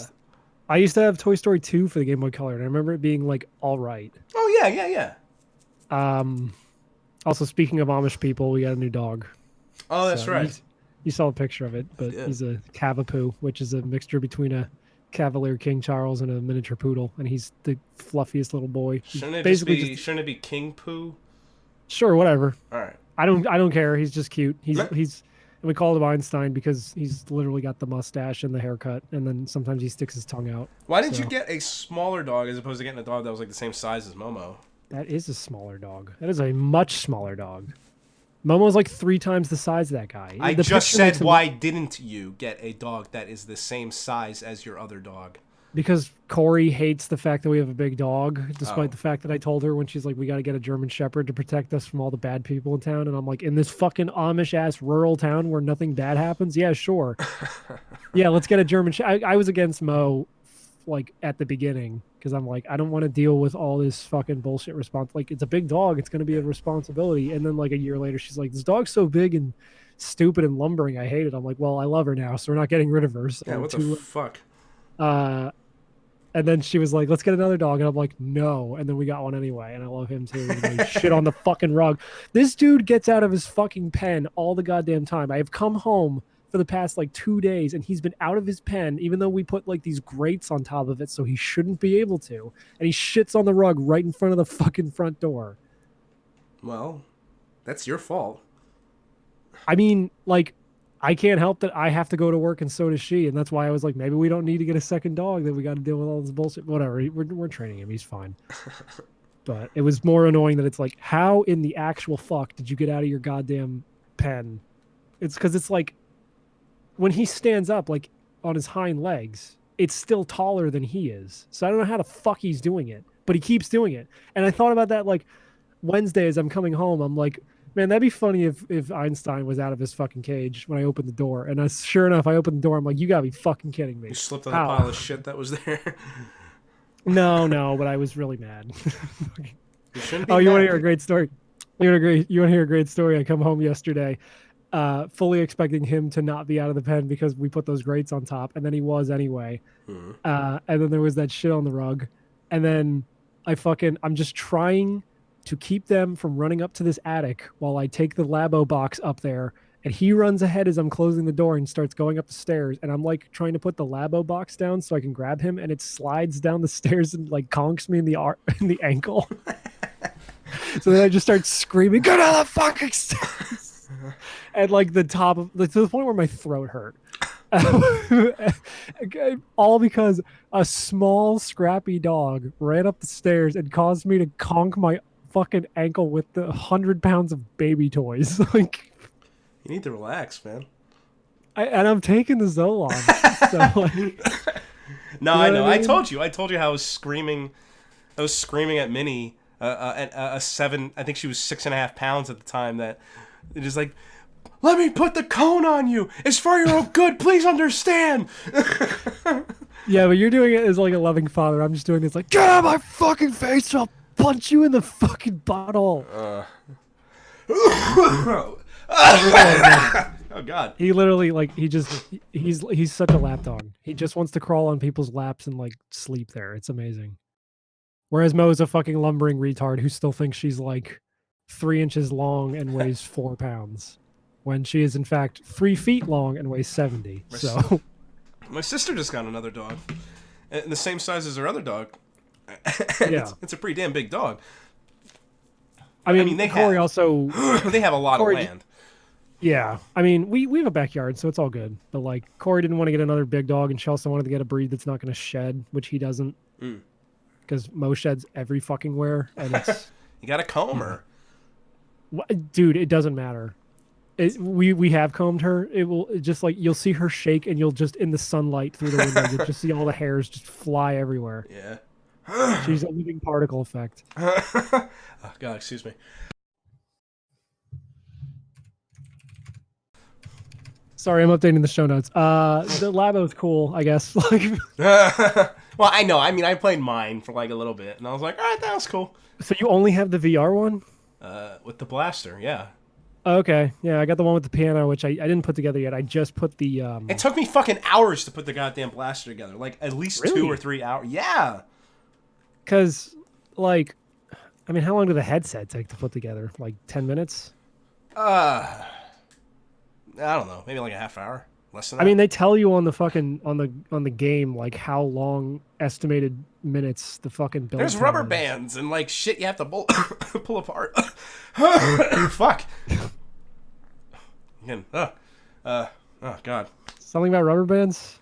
I used to have Toy Story 2 for the Game Boy Color, and I remember it being like all right. Oh yeah. Also, speaking of Amish people, we got a new dog. Oh, that's right. You saw a picture of it, but he's a Cavapoo, which is a mixture between a Cavalier King Charles and a miniature poodle, and he's the fluffiest little boy. Shouldn't it be King Poo? Sure, whatever. All right. I don't care. He's just cute. And we call him Einstein because he's literally got the mustache and the haircut, and then sometimes he sticks his tongue out. Why didn't you get a smaller dog as opposed to getting a dog that was like the same size as Momo? That is a smaller dog. That is a much smaller dog. Momo's like 3 times the size of that guy. I just said, why didn't you get a dog that is the same size as your other dog? Because Corey hates the fact that we have a big dog, despite the fact that I told her when she's like, we got to get a German Shepherd to protect us from all the bad people in town. And I'm like, in this fucking Amish-ass rural town where nothing bad happens? Yeah, sure. Yeah, let's get a German Shepherd. I was against Mo like at the beginning because I'm like, I don't want to deal with all this fucking bullshit response. Like, it's a big dog. It's going to be a responsibility. And then like a year later, she's like, this dog's so big and stupid and lumbering. I hate it. I'm like, well, I love her now, so we're not getting rid of her. So yeah, what the fuck? And then she was like, let's get another dog. And I'm like, no. And then we got one anyway. And I love him too. And he shit on the fucking rug. This dude gets out of his fucking pen all the goddamn time. I have come home for the past like 2 days and he's been out of his pen, even though we put like these grates on top of it so he shouldn't be able to. And he shits on the rug right in front of the fucking front door. Well, that's your fault. I mean, like, I can't help that I have to go to work and so does she. And that's why I was like, maybe we don't need to get a second dog, that we got to deal with all this bullshit. Whatever. We're training him. He's fine. But it was more annoying that it's like, how in the actual fuck did you get out of your goddamn pen? It's because it's like, when he stands up, like, on his hind legs, it's still taller than he is. So I don't know how the fuck he's doing it, but he keeps doing it. And I thought about that, like, Wednesday as I'm coming home, I'm like, man, that'd be funny if Einstein was out of his fucking cage when I opened the door. And sure enough, I opened the door. I'm like, you gotta be fucking kidding me. You slipped on the How? pile of shit that was there. No, but I was really mad. You shouldn't be Oh, you want to mad. hear a great story? You want to hear a great story? I come home yesterday, fully expecting him to not be out of the pen because we put those grates on top, and then he was anyway. And then there was that shit on the rug, and then I'm just trying to keep them from running up to this attic while I take the Labo box up there. And he runs ahead as I'm closing the door and starts going up the stairs. And I'm like trying to put the Labo box down so I can grab him, and it slides down the stairs and like conks me in the ankle. So then I just start screaming, "Get out of the fucking stairs!" And like the top of to the point where my throat hurt. All because a small scrappy dog ran up the stairs and caused me to conk my fucking ankle with the 100 pounds of baby toys. Like, You need to relax, man. and I'm taking the Zoloft. So like, No, you I know know. what I I mean? told you. I told you how I was screaming. I was screaming at Minnie, a 7. I think she was 6.5 pounds at the time. That it is like, let me put the cone on you. It's for your own good. Please understand. yeah, but you're doing it as like a loving father. I'm just doing this like, get out of my fucking face! Or I'll punch you in the fucking butthole. Oh God. He literally like he's such a lap dog. He just wants to crawl on people's laps and like sleep there. It's amazing. Whereas Mo is a fucking lumbering retard who still thinks she's like 3 inches long and weighs 4 pounds, when she is in fact 3 feet long and weighs 70. So My sister just got another dog, and the same size as her other dog. yeah, It's a pretty damn big dog. I mean they Corey have- also They have a lot Corey- of land. yeah. I mean we have a backyard, so it's all good. But like Corey didn't want to get another big dog, and she also wanted to get a breed that's not going to shed, which he doesn't. Because Mo sheds every fucking where, and it's You got to comb her. dude, it doesn't matter. We have combed her. It will just like you'll see her shake, and you'll just in the sunlight through the window, you'll just see all the hairs just fly everywhere. Yeah. She's a living particle effect. Oh God, excuse me. Sorry, I'm updating the show notes. The Labo's cool, I guess. Like, Well, I know. I mean, I played mine for like a little bit, and I was like, all right, that was cool. so you only have the VR one? With the blaster, yeah. Okay, yeah, I got the one with the piano, which I didn't put together yet. I just put the. It took me fucking hours to put the goddamn blaster together. Like at least Really? 2 or 3 hours. Yeah. Because, like, I mean, how long did the headset take to put together? Like 10 minutes? I don't know. Maybe like a half hour. Less than that. I mean, they tell you on the fucking on the game like how long estimated minutes the fucking build. There's time rubber is. bands and like shit you have to pull apart. Fuck. Again. Oh God. Something about rubber bands?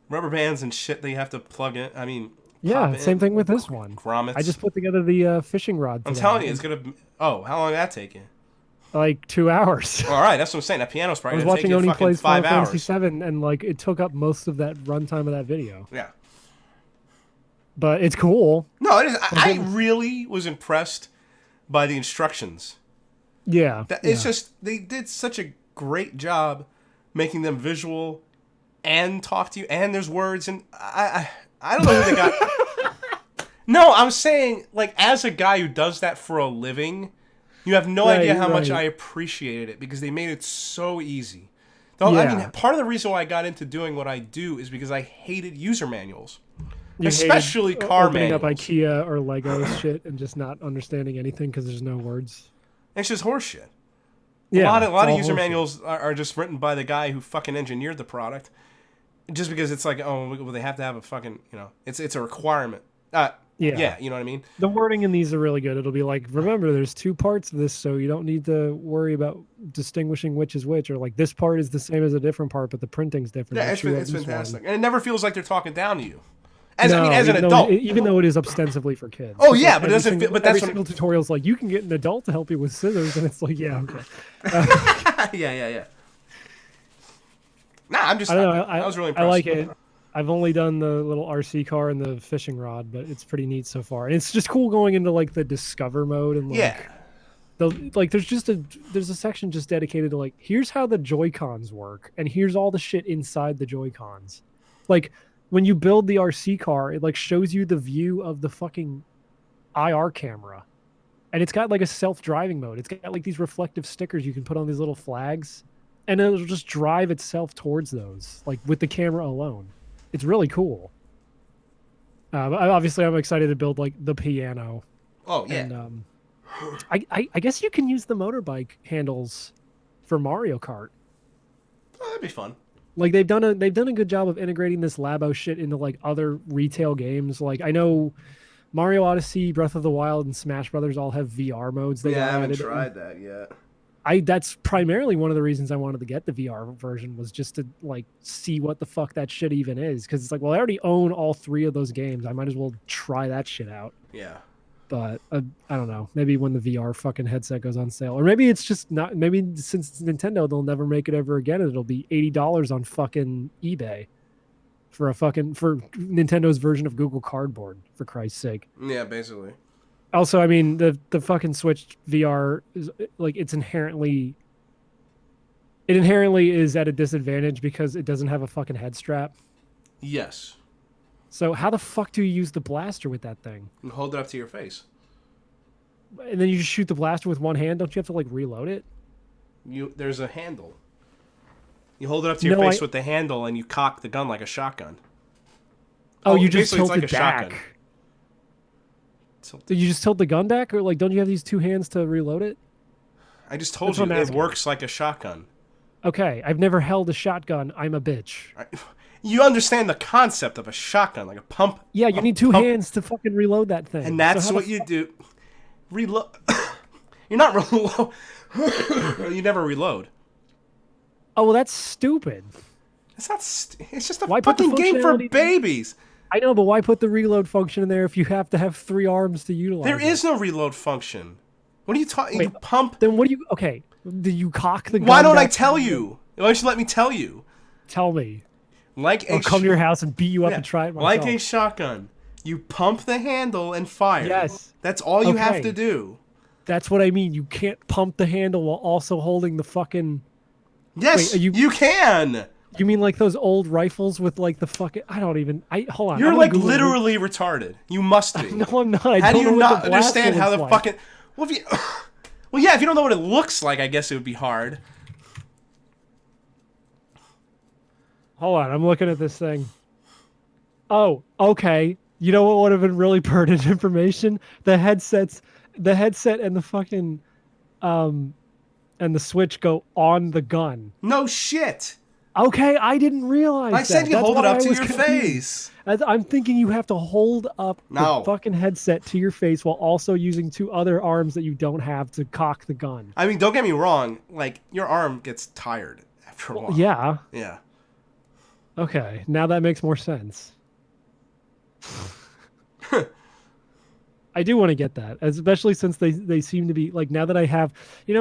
Rubber bands and shit that you have to plug in. I mean. Yeah, pop same in. thing with this one. Grommets. I just put together the fishing rod. I'm today. telling you, it's gonna. Oh, how long did that take you? Like 2 hours. All right, that's what I'm saying. That piano's I probably was gonna take watching you Oni fucking plays 5 Final Fantasy hours. VII, and like it took up most of that runtime of that video. Yeah. But it's cool. No, it is. I really was impressed by the instructions. Yeah, It's yeah. just they did such a great job making them visual and talk to you, and there's words, and I don't know who they got. No, I'm saying like as a guy who does that for a living, you have no idea how much right. I appreciated it because they made it so easy. I Yeah. mean, part of the reason why I got into doing what I do is because I hated user manuals. You hated Especially car opening up manuals. IKEA or Lego shit and just not understanding anything because there's no words. It's just horseshit. Yeah, a lot it's of user all horseshit. manuals are just written by the guy who fucking engineered the product, just because it's like, oh, well, they have to have a fucking, it's a requirement. Yeah, you know what I mean. The wording in these are really good. It'll be like, remember, there's 2 parts of this, so you don't need to worry about distinguishing which is which, or like this part is the same as a different part, but the printing's different. Yeah, Make it's sure you it's use one. fantastic, and it never feels like they're talking down to you. As No, an even though adult. even though it is ostensibly for kids. Oh, It's yeah, like but it every doesn't single- feel- but that's every single tutorial's like, you can get an adult to help you with scissors, and it's like, yeah, okay. yeah. Nah, I'm just. I don't know. I was really impressed. I like it. I've only done the little RC car and the fishing rod, but it's pretty neat so far. And it's just cool going into like the discover mode and like Yeah. Like there's a section just dedicated to like here's how the Joy-Cons work and here's all the shit inside the Joy-Cons. Like when you build the RC car, it like shows you the view of the fucking IR camera. And it's got like a self-driving mode. It's got like these reflective stickers you can put on these little flags and it'll just drive itself towards those like with the camera alone. It's really cool. Obviously I'm excited to build like the piano. Oh yeah. And I guess you can use the motorbike handles for Mario Kart. Oh, that'd be fun. Like they've done a good job of integrating this Labo shit into like other retail games. Like I know Mario Odyssey, Breath of the Wild, and Smash Brothers all have VR modes. Yeah, I haven't tried that yet. That's primarily one of the reasons I wanted to get the VR version was just to like see what the fuck that shit even is. Because it's like, well, I already own all 3 of those games. I might as well try that shit out. Yeah. But I don't know. Maybe when the VR fucking headset goes on sale, or maybe it's just not. Maybe since it's Nintendo, they'll never make it ever again, and it'll be $80 on fucking eBay for Nintendo's version of Google Cardboard. For Christ's sake. Yeah, basically. Also, I mean the fucking Switch VR is like it inherently is at a disadvantage because it doesn't have a fucking head strap. Yes. So how the fuck do you use the blaster with that thing? You hold it up to your face. And then you just shoot the blaster with one hand? Don't you have to like reload it? There's a handle. You hold it up to your face with the handle and you cock the gun like a shotgun. Oh, you just tilt like it back. Did you just tilt the gun back, or like don't you have these 2 hands to reload it? I just told you it works like a shotgun. Okay, I've never held a shotgun. I'm a bitch. You understand the concept of a shotgun, like a pump. Yeah, you need 2 hands to fucking reload that thing. And that's what you do. Reload. You're not reload. You never reload. Oh, well, that's stupid. It's not. It's just a fucking game for babies. I know, but why put the reload function in there if you have to have 3 arms to utilize There is no reload function. What are you talking? You pump. Then what do you? Okay, do you cock the gun? Why don't I tell you? Why don't you let me tell you? Tell me. I'll come to your house and beat you up and try it myself. Like a shotgun. You pump the handle and fire. Yes. That's all you have to do. That's what I mean. You can't pump the handle while also holding the fucking... Yes, you can. You mean like those old rifles with like the fucking... Hold on. You're like literally retarded. You must be. No, I'm not. How do you not understand how the fucking... Well, yeah, if you don't know what it looks like, I guess it would be hard. Hold on, I'm looking at this thing. Oh, okay. You know what would have been really pertinent information? The headset and the fucking and the Switch go on the gun. No shit. Okay, I didn't realize I said you That's hold it up to your confused. face. I'm thinking you have to hold up the fucking headset to your face while also using 2 other arms that you don't have to cock the gun. I mean, don't get me wrong. Like, your arm gets tired after a while. Yeah. Yeah. Okay, now that makes more sense. I do want to get that, especially since they seem to be like, now that I have, the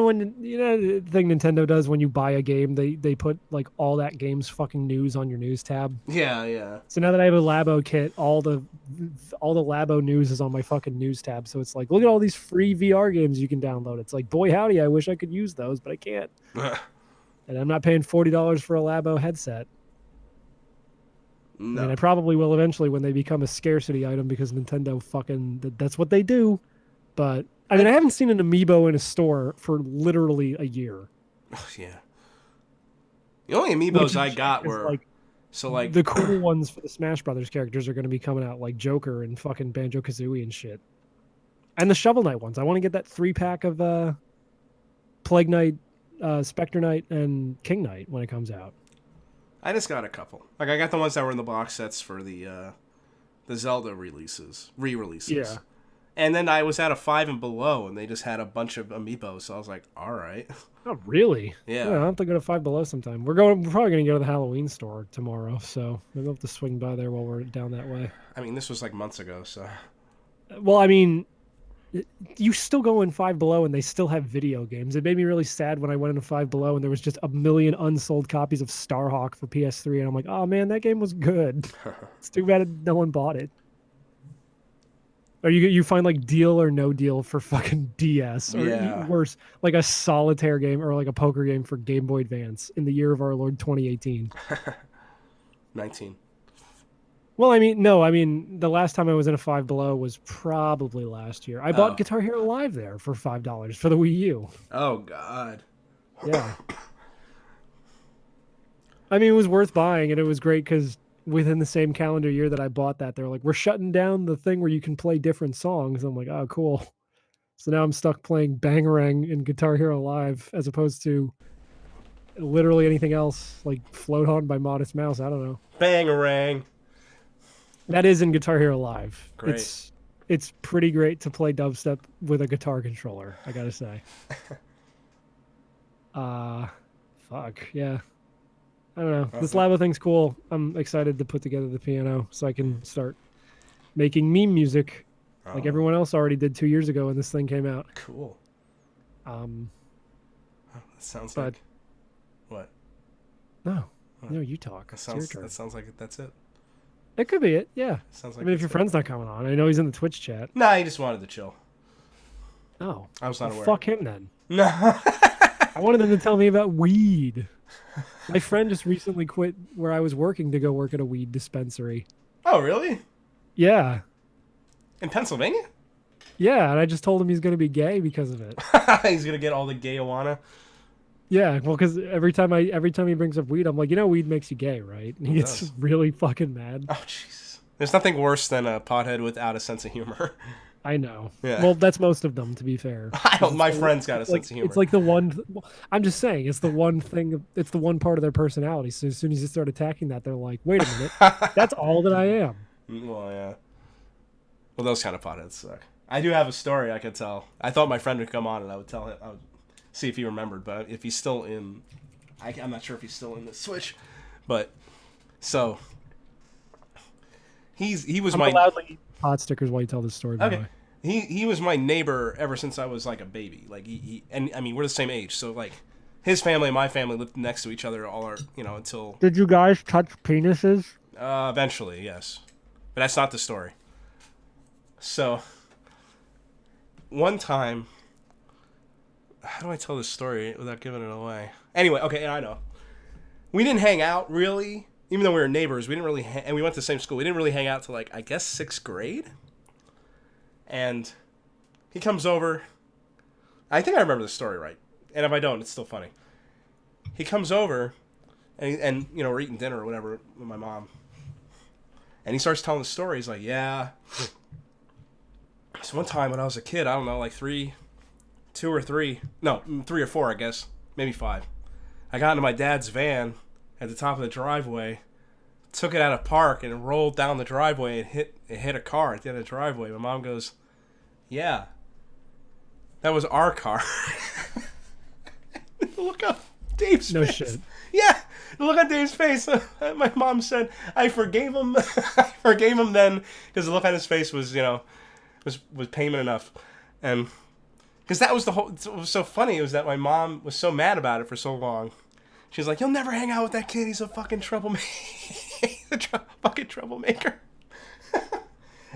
thing Nintendo does when you buy a game, they put like all that game's fucking news on your news tab. Yeah, yeah. So now that I have a Labo kit, all the Labo news is on my fucking news tab. So it's like, look at all these free VR games you can download. It's like, boy howdy, I wish I could use those, but I can't. And I'm not paying $40 for a Labo headset. No. I mean, I probably will eventually when they become a scarcity item because Nintendo that's what they do. But, I mean, I haven't seen an amiibo in a store for literally a year. Oh, yeah. The only amiibos I got were... the cool ones for the Smash Brothers characters are going to be coming out, like Joker and fucking Banjo-Kazooie and shit. And the Shovel Knight ones. I want to get that 3-pack of Plague Knight, Spectre Knight, and King Knight when it comes out. I just got a couple. Like, I got the ones that were in the box sets for the Zelda re-releases. Yeah. And then I was at a 5 and below, and they just had a bunch of amiibos, so I was like, all right. Oh, really? Yeah. I'll have to go to 5 Below sometime. We're probably going to go to the Halloween store tomorrow, so maybe we'll have to swing by there while we're down that way. I mean, this was like months ago, so... Well, I mean... You still go in 5 Below and they still have video games. It made me really sad when I went into 5 Below and there was just 1 million unsold copies of Starhawk for PS3, and I'm like, oh man, that game was good. It's too bad no one bought it. Or you find like Deal or No Deal for fucking DS, or Yeah. worse, like a solitaire game or like a poker game for Game Boy Advance in the year of our Lord 2018. 19. Well, I mean, no, I mean the last time I was in a Five Below was probably last year. I bought Oh. Guitar Hero Live there for $5 for the Wii U. Oh God. Yeah. I mean, it was worth buying, and it was great because within the same calendar year that I bought that, they're like, "We're shutting down the thing where you can play different songs." I'm like, "Oh, cool." So now I'm stuck playing Bangarang and Guitar Hero Live as opposed to literally anything else, like Float On by Modest Mouse. I don't know. Bangarang. That is in Guitar Hero Live. Great. It's pretty great to play dubstep with a guitar controller, I gotta say. Uh fuck, yeah. I don't know. This Labo thing's cool. I'm excited to put together the piano so I can start making meme music like everyone else already did 2 years ago when this thing came out. Cool. Um That sounds but like what? no. No, you talk. It's your turn. That sounds like that's it. It could be it, yeah. Sounds I like mean, if that's your it. friend's not coming on, I know he's in the Twitch chat. Nah, he just wanted to chill. Oh, I was not aware. fuck him then. No. I wanted him to tell me about weed. My friend just recently quit where I was working to go work at a weed dispensary. Oh, really? Yeah. In Pennsylvania? Yeah, and I just told him he's going to be gay because of it. He's gonna get all the gayawana. Yeah, well, because every time he brings up weed, I'm like, weed makes you gay, right? And he gets really fucking mad. Oh, Jesus. There's nothing worse than a pothead without a sense of humor. I know. Yeah. Well, that's most of them, to be fair. My friend's got a sense of humor. It's like the one. I'm just saying, it's the one thing. It's the one part of their personality. So as soon as you start attacking that, they're like, "Wait a minute, that's all that I am." Well, yeah. Well, those kind of potheads suck. I do have a story I could tell. I thought my friend would come on and I would tell him. I would see if he remembered, but if he's still in, I'm not sure if he's still in the Switch. But so he was I'm my loudly eat pot stickers while you tell this story. By the way. He was my neighbor ever since I was like a baby. Like he and I mean we're the same age, so like his family and my family lived next to each other all our until. Did you guys touch penises? Eventually, yes, but that's not the story. So one time, how do I tell this story without giving it away? Anyway, okay, I know. We didn't hang out really, even though we were neighbors. We didn't really, and we went to the same school. We didn't really hang out till like I guess 6th grade. And he comes over. I think I remember the story right, and if I don't, it's still funny. He comes over, and we're eating dinner or whatever with my mom, and he starts telling the story. He's like, "Yeah." So one time when I was a kid, I don't know, like 3 or 4, I guess, maybe 5. I got into my dad's van at the top of the driveway, took it out of park, and it rolled down the driveway and hit a car at the end of the driveway. My mom goes, "Yeah, that was our car." Look up Dave's face. No shit. Yeah, look on Dave's face. My mom said, "I forgave him. I forgave him then because the look on his face was, was payment enough." And because that was what was so funny was that my mom was so mad about it for so long. She's like, "You'll never hang out with that kid. He's a fucking troublemaker." He's a fucking troublemaker.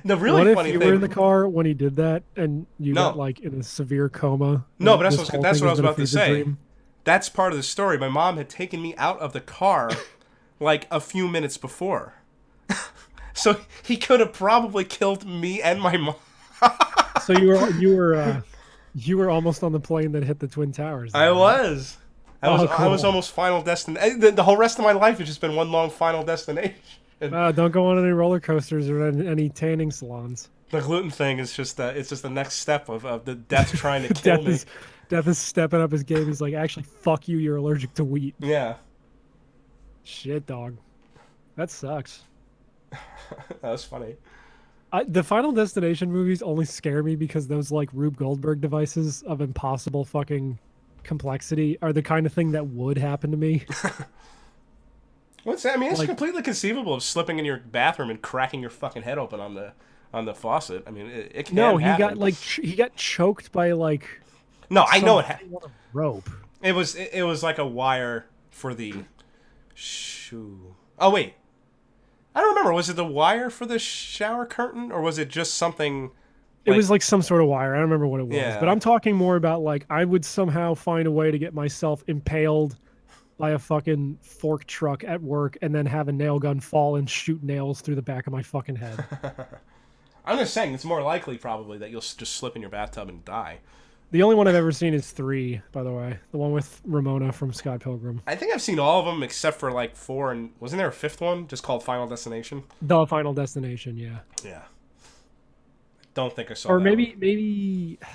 The really funny thing. What if you were in the car when he did that and you got like in a severe coma? No, but that's what I was about to say. Dream? That's part of the story. My mom had taken me out of the car like a few minutes before. So he could have probably killed me and my mom. So you were almost on the plane that hit the Twin Towers. Then, I was. Cool. I was almost Final Destination. The whole rest of my life has just been one long Final Destination. Don't go on any roller coasters or any tanning salons. The gluten thing is just it's just the next step of the death trying to kill me. Death is stepping up his game. He's like, actually, fuck you. You're allergic to wheat. Yeah. Shit, dog. That sucks. That was funny. The Final Destination movies only scare me because those like Rube Goldberg devices of impossible fucking complexity are the kind of thing that would happen to me. What's that? I mean, it's completely conceivable of slipping in your bathroom and cracking your fucking head open on the faucet. I mean, it can happen. He got choked by like. No, I know it. Rope. It was like a wire for the shoe. Oh wait, I don't remember. Was it the wire for the shower curtain, or was it just something It was like some sort of wire. I don't remember what it was. Yeah. But I'm talking more about like I would somehow find a way to get myself impaled by a fucking fork truck at work and then have a nail gun fall and shoot nails through the back of my fucking head. I'm just saying, it's more likely probably that you'll just slip in your bathtub and die. The only one I've ever seen is 3, by the way. The one with Ramona from Scott Pilgrim. I think I've seen all of them except for like 4, and wasn't there a 5th one just called Final Destination? The Final Destination, yeah. Yeah. Don't think I saw or that maybe one.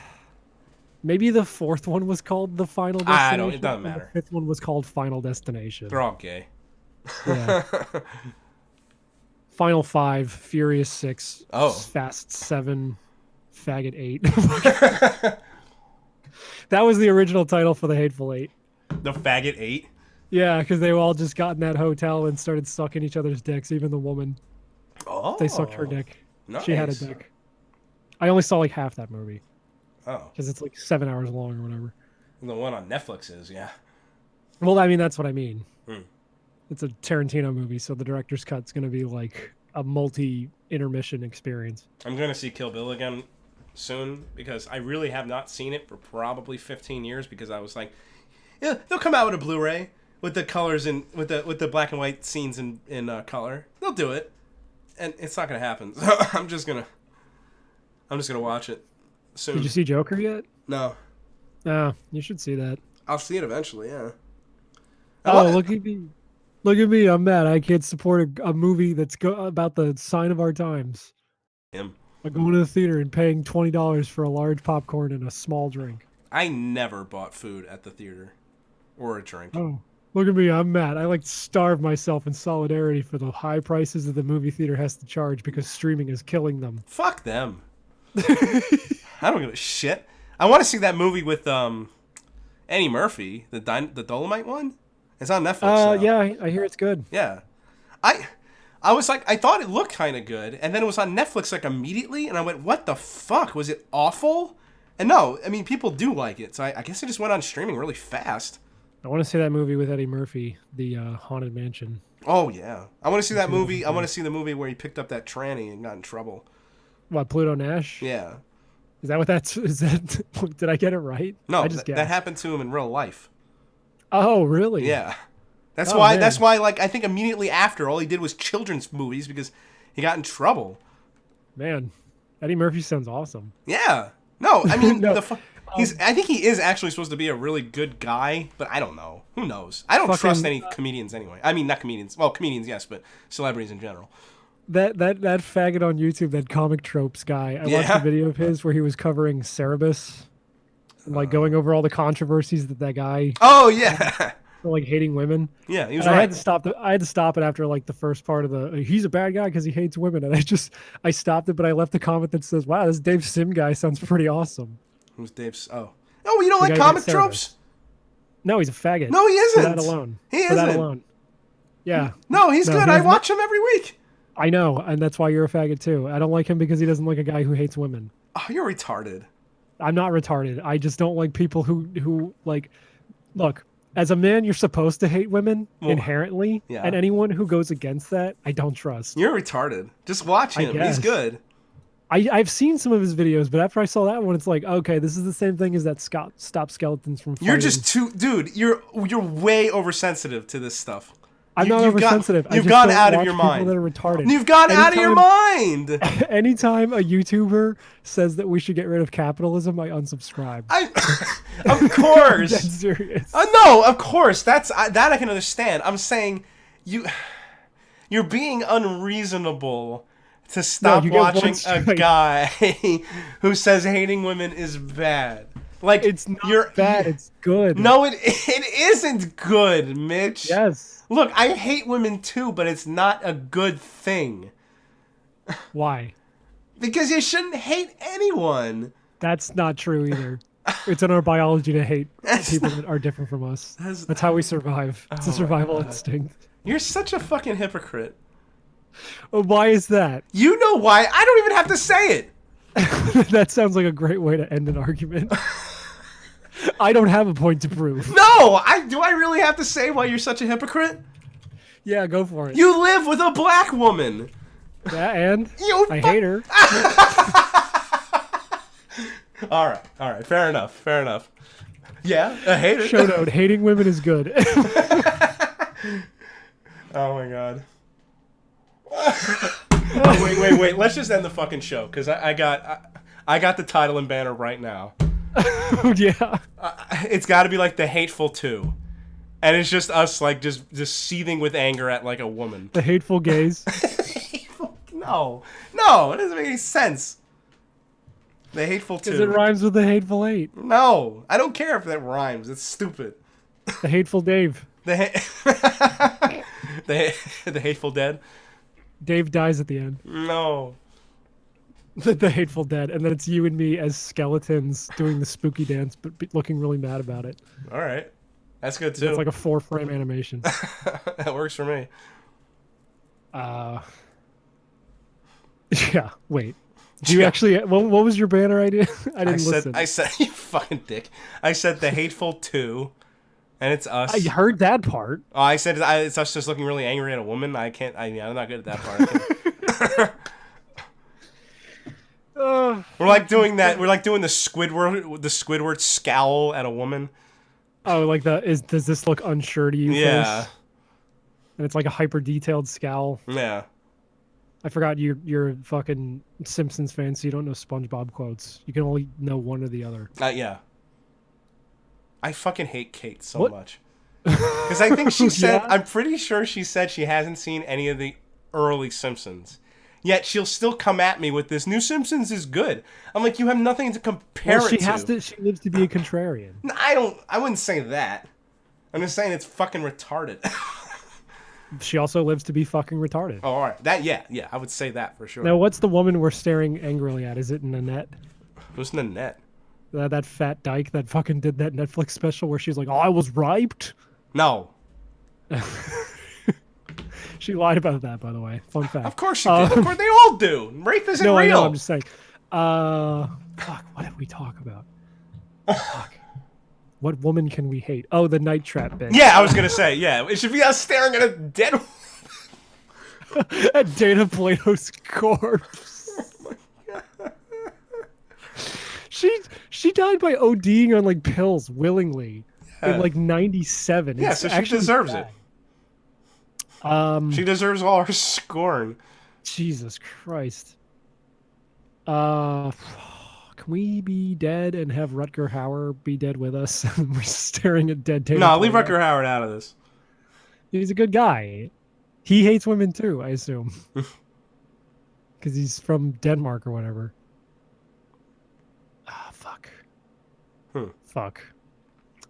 maybe the 4th one was called The Final Destination. It doesn't matter. The 5th one was called Final Destination. They're all gay. Yeah. Final 5, Furious 6, Oh. Fast 7, Faggot 8. That was the original title for the Hateful Eight. The Faggot 8? Yeah, because they all just got in that hotel and started sucking each other's dicks, even the woman. Oh. They sucked her dick. Nice. She had a dick. I only saw like half that movie. Oh. Because it's like 7 hours long or whatever. The one on Netflix is, yeah. Well, I mean, that's what I mean. Hmm. It's a Tarantino movie, so the director's cut's going to be like a multi-intermission experience. I'm going to see Kill Bill again soon because I really have not seen it for probably 15 years because I was like, yeah, they'll come out with a Blu-ray with the colors and with the black and white scenes in color. They'll do it. And it's not going to happen. So I'm just going to watch it soon. Did you see Joker yet? No. No, you should see that. I'll see it eventually, yeah. Look at me. Look at me. I'm mad. I can't support a movie that's about the sign of our times. Him. Like going to the theater and paying $20 for a large popcorn and a small drink. I never bought food at the theater or a drink. Oh, look at me. I'm mad. I like starve myself in solidarity for the high prices that the movie theater has to charge because streaming is killing them. Fuck them. I don't give a shit. I want to see that movie with Eddie Murphy, the Dolomite one. It's on Netflix now. Yeah, I hear it's good. Yeah. I was like, I thought it looked kind of good, and then it was on Netflix like immediately, and I went, what the fuck? Was it awful? And no, I mean, people do like it, so I guess it just went on streaming really fast. I want to see that movie with Eddie Murphy, the Haunted Mansion. Oh, yeah. I want to see that movie. I want to see the movie where he picked up that tranny and got in trouble. What, Pluto Nash? Yeah. Is that what that's... Is that... Did I get it right? No, I just that happened to him in real life. Oh, really? Yeah. That's why. Man. That's why. Like, I think immediately after, all he did was children's movies because he got in trouble. Man, Eddie Murphy sounds awesome. Yeah. No, I mean, No, I think he is actually supposed to be a really good guy, but I don't know. Who knows? I don't trust any comedians anyway. I mean, not comedians. Well, comedians, yes, but celebrities in general. That faggot on YouTube, that comic tropes guy. I watched a video of his where he was covering Cerebus, and like going over all the controversies that guy. Oh yeah. Like hating women. Yeah, he was right. right. I had to stop it after like the first part of the he's a bad guy because he hates women, and I stopped it, but I left a comment that says, "Wow, this Dave Sim guy sounds pretty awesome." Who's Dave's? Oh, you don't like comic tropes? No, he's a faggot. No, he isn't. For that alone. He isn't. For that alone. Yeah. No, he's good. I watch him every week. I know, and that's why you're a faggot too. I don't like him because he doesn't like a guy who hates women. Oh, you're retarded. I'm not retarded. I just don't like people who like. Look, as a man, you're supposed to hate women inherently, and anyone who goes against that, I don't trust. You're retarded. Just watch him. He's good. I've seen some of his videos, but after I saw that one, it's like, okay, this is the same thing as that Stop Skeletons from fighting. You're just too... Dude, you're way oversensitive to this stuff. I'm not oversensitive. You've gone out of your mind. That are retarded. You've gone out of your mind. Anytime a YouTuber says that we should get rid of capitalism, I unsubscribe. Of course. That's serious. No, of course. That I can understand. I'm saying you're being unreasonable to stop watching a guy who says hating women is bad. Like, it's not bad. It's good. No, it isn't good, Mitch. Yes. Look, I hate women too, but it's not a good thing. Why? Because you shouldn't hate anyone. That's not true either. It's in our biology to hate people that are different from us. That's how we survive. It's a survival instinct. You're such a fucking hypocrite. Why is that? You know why. I don't even have to say it. That sounds like a great way to end an argument. I don't have a point to prove. No! Do I really have to say why you're such a hypocrite? Yeah, go for it. You live with a black woman. Yeah, and? I hate her. All right. Fair enough. Yeah, I hate it. Show note: hating women is good. Oh my god. Oh, wait. Let's just end the fucking show because I got the title and banner right now. Yeah. It's got to be like the Hateful Two, and it's just us like just seething with anger at like a woman. The hateful gays. No, it doesn't make any sense. The Hateful Two. Because it rhymes with the Hateful Eight. No, I don't care if that rhymes. It's stupid. The Hateful Dave. The Hateful Dead. Dave dies at the end. No. The Hateful Dead, and then it's you and me as skeletons doing the spooky dance, but looking really mad about it. All right, that's good too. It's like a 4-frame animation. That works for me. Yeah. Wait. Do you actually? What was your banner idea? I didn't listen. I said you fucking dick. I said the Hateful Two, and it's us. I heard that part. Oh, I said it's us just looking really angry at a woman. I'm not good at that part. We're like doing that. We're like doing the Squidward scowl at a woman. Oh, like does this look unsure to you? Yeah. Face? And it's like a hyper detailed scowl. Yeah. I forgot you're a fucking Simpsons fan, so you don't know SpongeBob quotes. You can only know one or the other. Yeah. I fucking hate Kate so much. Because I think she said, I'm pretty sure she said she hasn't seen any of the early Simpsons. Yet she'll still come at me with this new Simpsons is good. I'm like, you have nothing to compare it to. She lives to be a contrarian. No, I wouldn't say that. I'm just saying it's fucking retarded. She also lives to be fucking retarded. Oh, all right. Yeah, I would say that for sure. Now, what's the woman we're staring angrily at? Is it Nanette? Who's Nanette? That fat dyke that fucking did that Netflix special where she's like, "Oh, I was raped." No. She lied about that, by the way. Fun fact. Of course she did. Of course they all do. Rape isn't real. I know. I'm just saying. Fuck. What did we talk about? Fuck. What woman can we hate? Oh, the night trap bitch. Yeah, I was gonna say. Yeah, it should be us staring at a dead. At Dana Plato's corpse. Oh my god. She died by ODing on like pills willingly in like 97. Yeah, so she deserves it. She deserves all her scorn. Jesus Christ. Can we be dead and have Rutger Hauer be dead with us? We're staring at dead Tatum. No, leave Rutger Hauer out of this. He's a good guy. He hates women too, I assume. Because he's from Denmark or whatever. Ah, fuck. Fuck.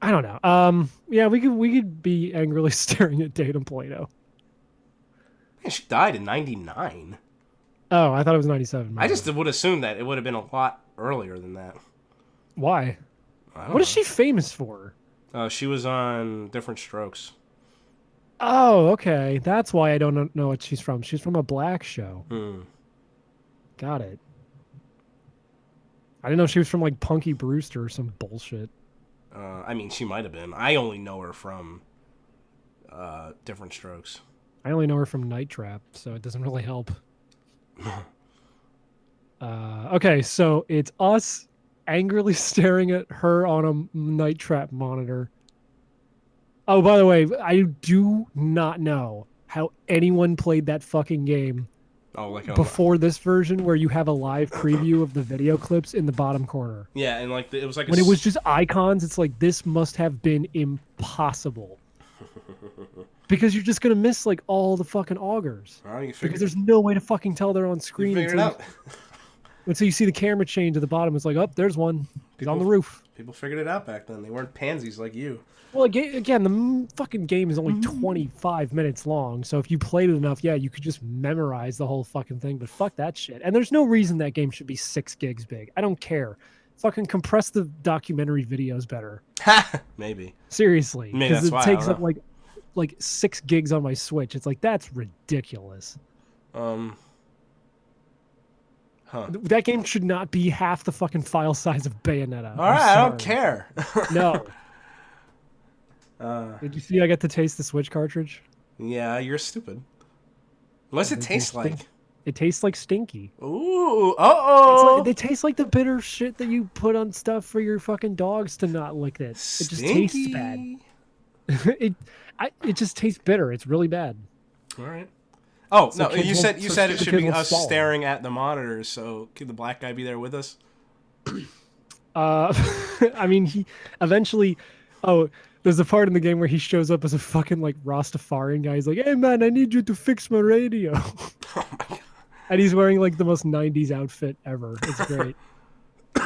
I don't know. Yeah, we could be angrily staring at Tatum Plato. Man, she died in 99. Oh, I thought it was 97. I just would assume that it would have been a lot earlier than that. Why? What is she famous for? She was on Different Strokes. Oh, okay. That's why I don't know what she's from. She's from a black show. Got it. I didn't know she was from like Punky Brewster or some bullshit. I mean, she might have been. I only know her from Different Strokes. I only know her from Night Trap, so it doesn't really help. Okay, so it's us angrily staring at her on a Night Trap monitor. Oh, by the way, I do not know how anyone played that fucking game before this version where you have a live preview of the video clips in the bottom corner. Yeah, and like it was like when it was just icons, it's like this must have been impossible. Because you're just gonna miss like all the fucking augers. Because there's no way to fucking tell they're on screen until you see the camera change at the bottom. It's like, oh, there's one. He's on the roof. People figured it out back then. They weren't pansies like you. Well, again, the fucking game is only 25 minutes long, so if you played it enough, yeah, you could just memorize the whole fucking thing, but fuck that shit. And there's no reason that game should be 6 gigs big. I don't care. Fucking compress the documentary videos better. Maybe. Seriously. Maybe that's why. It takes up like 6 gigs on my Switch. It's like, that's ridiculous. That game should not be half the fucking file size of Bayonetta. All right, I don't care. No. Did you see I got to taste the Switch cartridge? Yeah, you're stupid. What's it taste like? It tastes like stinky. Ooh, It's like uh-oh. they taste like the bitter shit that you put on stuff for your fucking dogs to not lick it. It just tastes bad. Stinky. it it just tastes bitter. It's really bad. All right. Oh, So no, kids you won't, said so it stupid should kids be won't us swallow 'em. staring at the monitors, so could the black guy be there with us? Uh, I mean, he eventually. Oh, there's a part in the game where he shows up as a fucking like Rastafarian guy. He's like, "Hey man, I need you to fix my radio," Oh my god. and he's wearing like the most '90s outfit ever. It's great.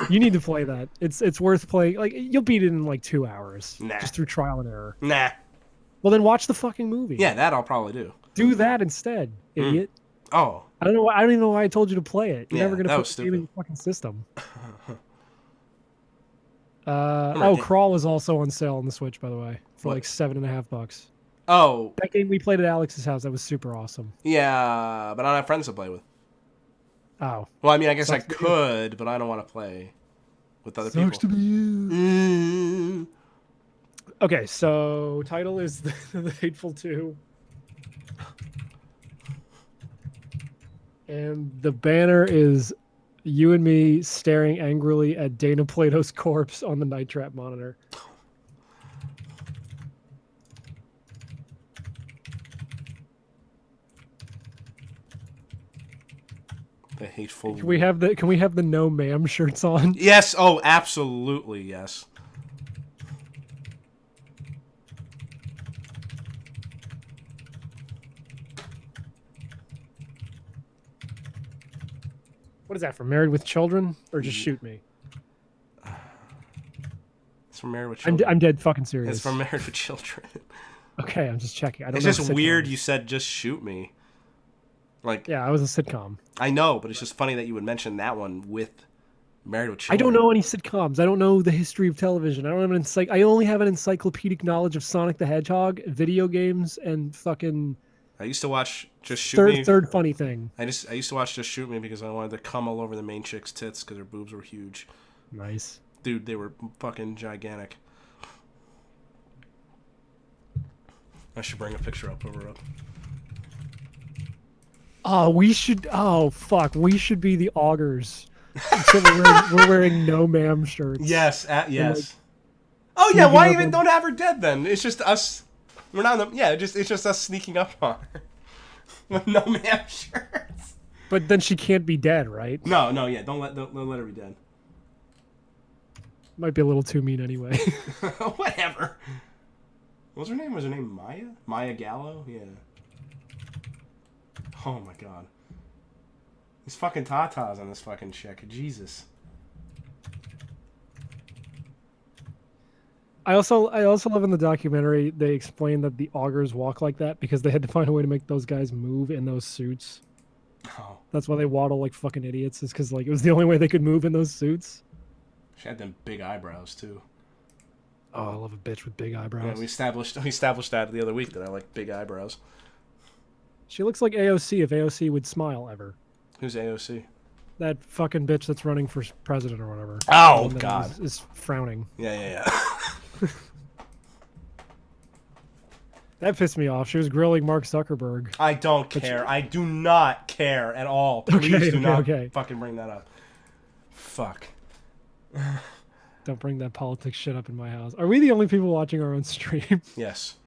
You need to play that. It's worth playing. Like you'll beat it in like 2 hours, Nah. just through trial and error. Nah. Well, then watch the fucking movie. Yeah, that I'll probably do. Do that instead, idiot. Oh. I don't know. I don't even know why I told you to play it. You're Yeah, never gonna that put was the game in stupid. your fucking system. Remember Crawl is also on sale on the Switch, by the way, for What? like $7.50. Oh, That game we played at Alex's house, that was super awesome. yeah, but I don't have friends to play with. Oh, Well, I mean, I guess I Sucks to be you. could, but I don't want to play with other sucks to people. be you. Mm. Okay, so title is the Hateful Two, and the banner is you and me staring angrily at Dana Plato's corpse on the night trap monitor. The hateful. Can we have the no ma'am shirts on? Yes. Oh, absolutely. Yes. What is that for? Married with Children or just shoot me? It's from Married with Children. I'm dead fucking serious. It's from Married with Children. Okay, I'm just checking. I don't It's know just weird you said just shoot me. Like, Yeah, I was a sitcom. I know, but it's just funny that you would mention that one with Married with I Children. don't know any sitcoms. I don't know the history of television. I don't have I only have an encyclopedic knowledge of Sonic the Hedgehog, video games, and fucking I used to watch Just Shoot Me. third funny thing. I used to watch Just Shoot Me because I wanted to come all over the main chick's tits because her boobs were huge. Nice. Dude, they were fucking gigantic. I should bring a picture up over up. Oh, we should. Oh, fuck. We should be the augers. So we're wearing no ma'am shirts. Yes, yes. like, Oh yeah, why sneaking even up don't have her dead then? It's just us. We're not. It's just us sneaking up on her with no man shirts. But then she can't be dead, right? No, yeah. Don't let her be dead. Might be a little too mean anyway. Whatever. What was her name? Was her name Maya? Maya Gallo? Yeah. Oh my god. These fucking tatas on this fucking chick. Jesus. I also love in the documentary they explain that the augers walk like that because they had to find a way to make those guys move in those suits. Oh. That's why they waddle like fucking idiots. Is because like it was the only way they could move in those suits. She had them big eyebrows too. Oh, I love a bitch with big eyebrows. Yeah, we established that the other week that I like big eyebrows. She looks like AOC if AOC would smile ever. Who's AOC? That fucking bitch that's running for president or whatever. Oh, The one that God. is frowning. Yeah. That pissed me off. She was grilling Mark Zuckerberg. I don't care. I do not care at all. Please do not fucking bring that up. Fuck. Don't bring that politics shit up in my house. Are we the only people watching our own stream? Yes.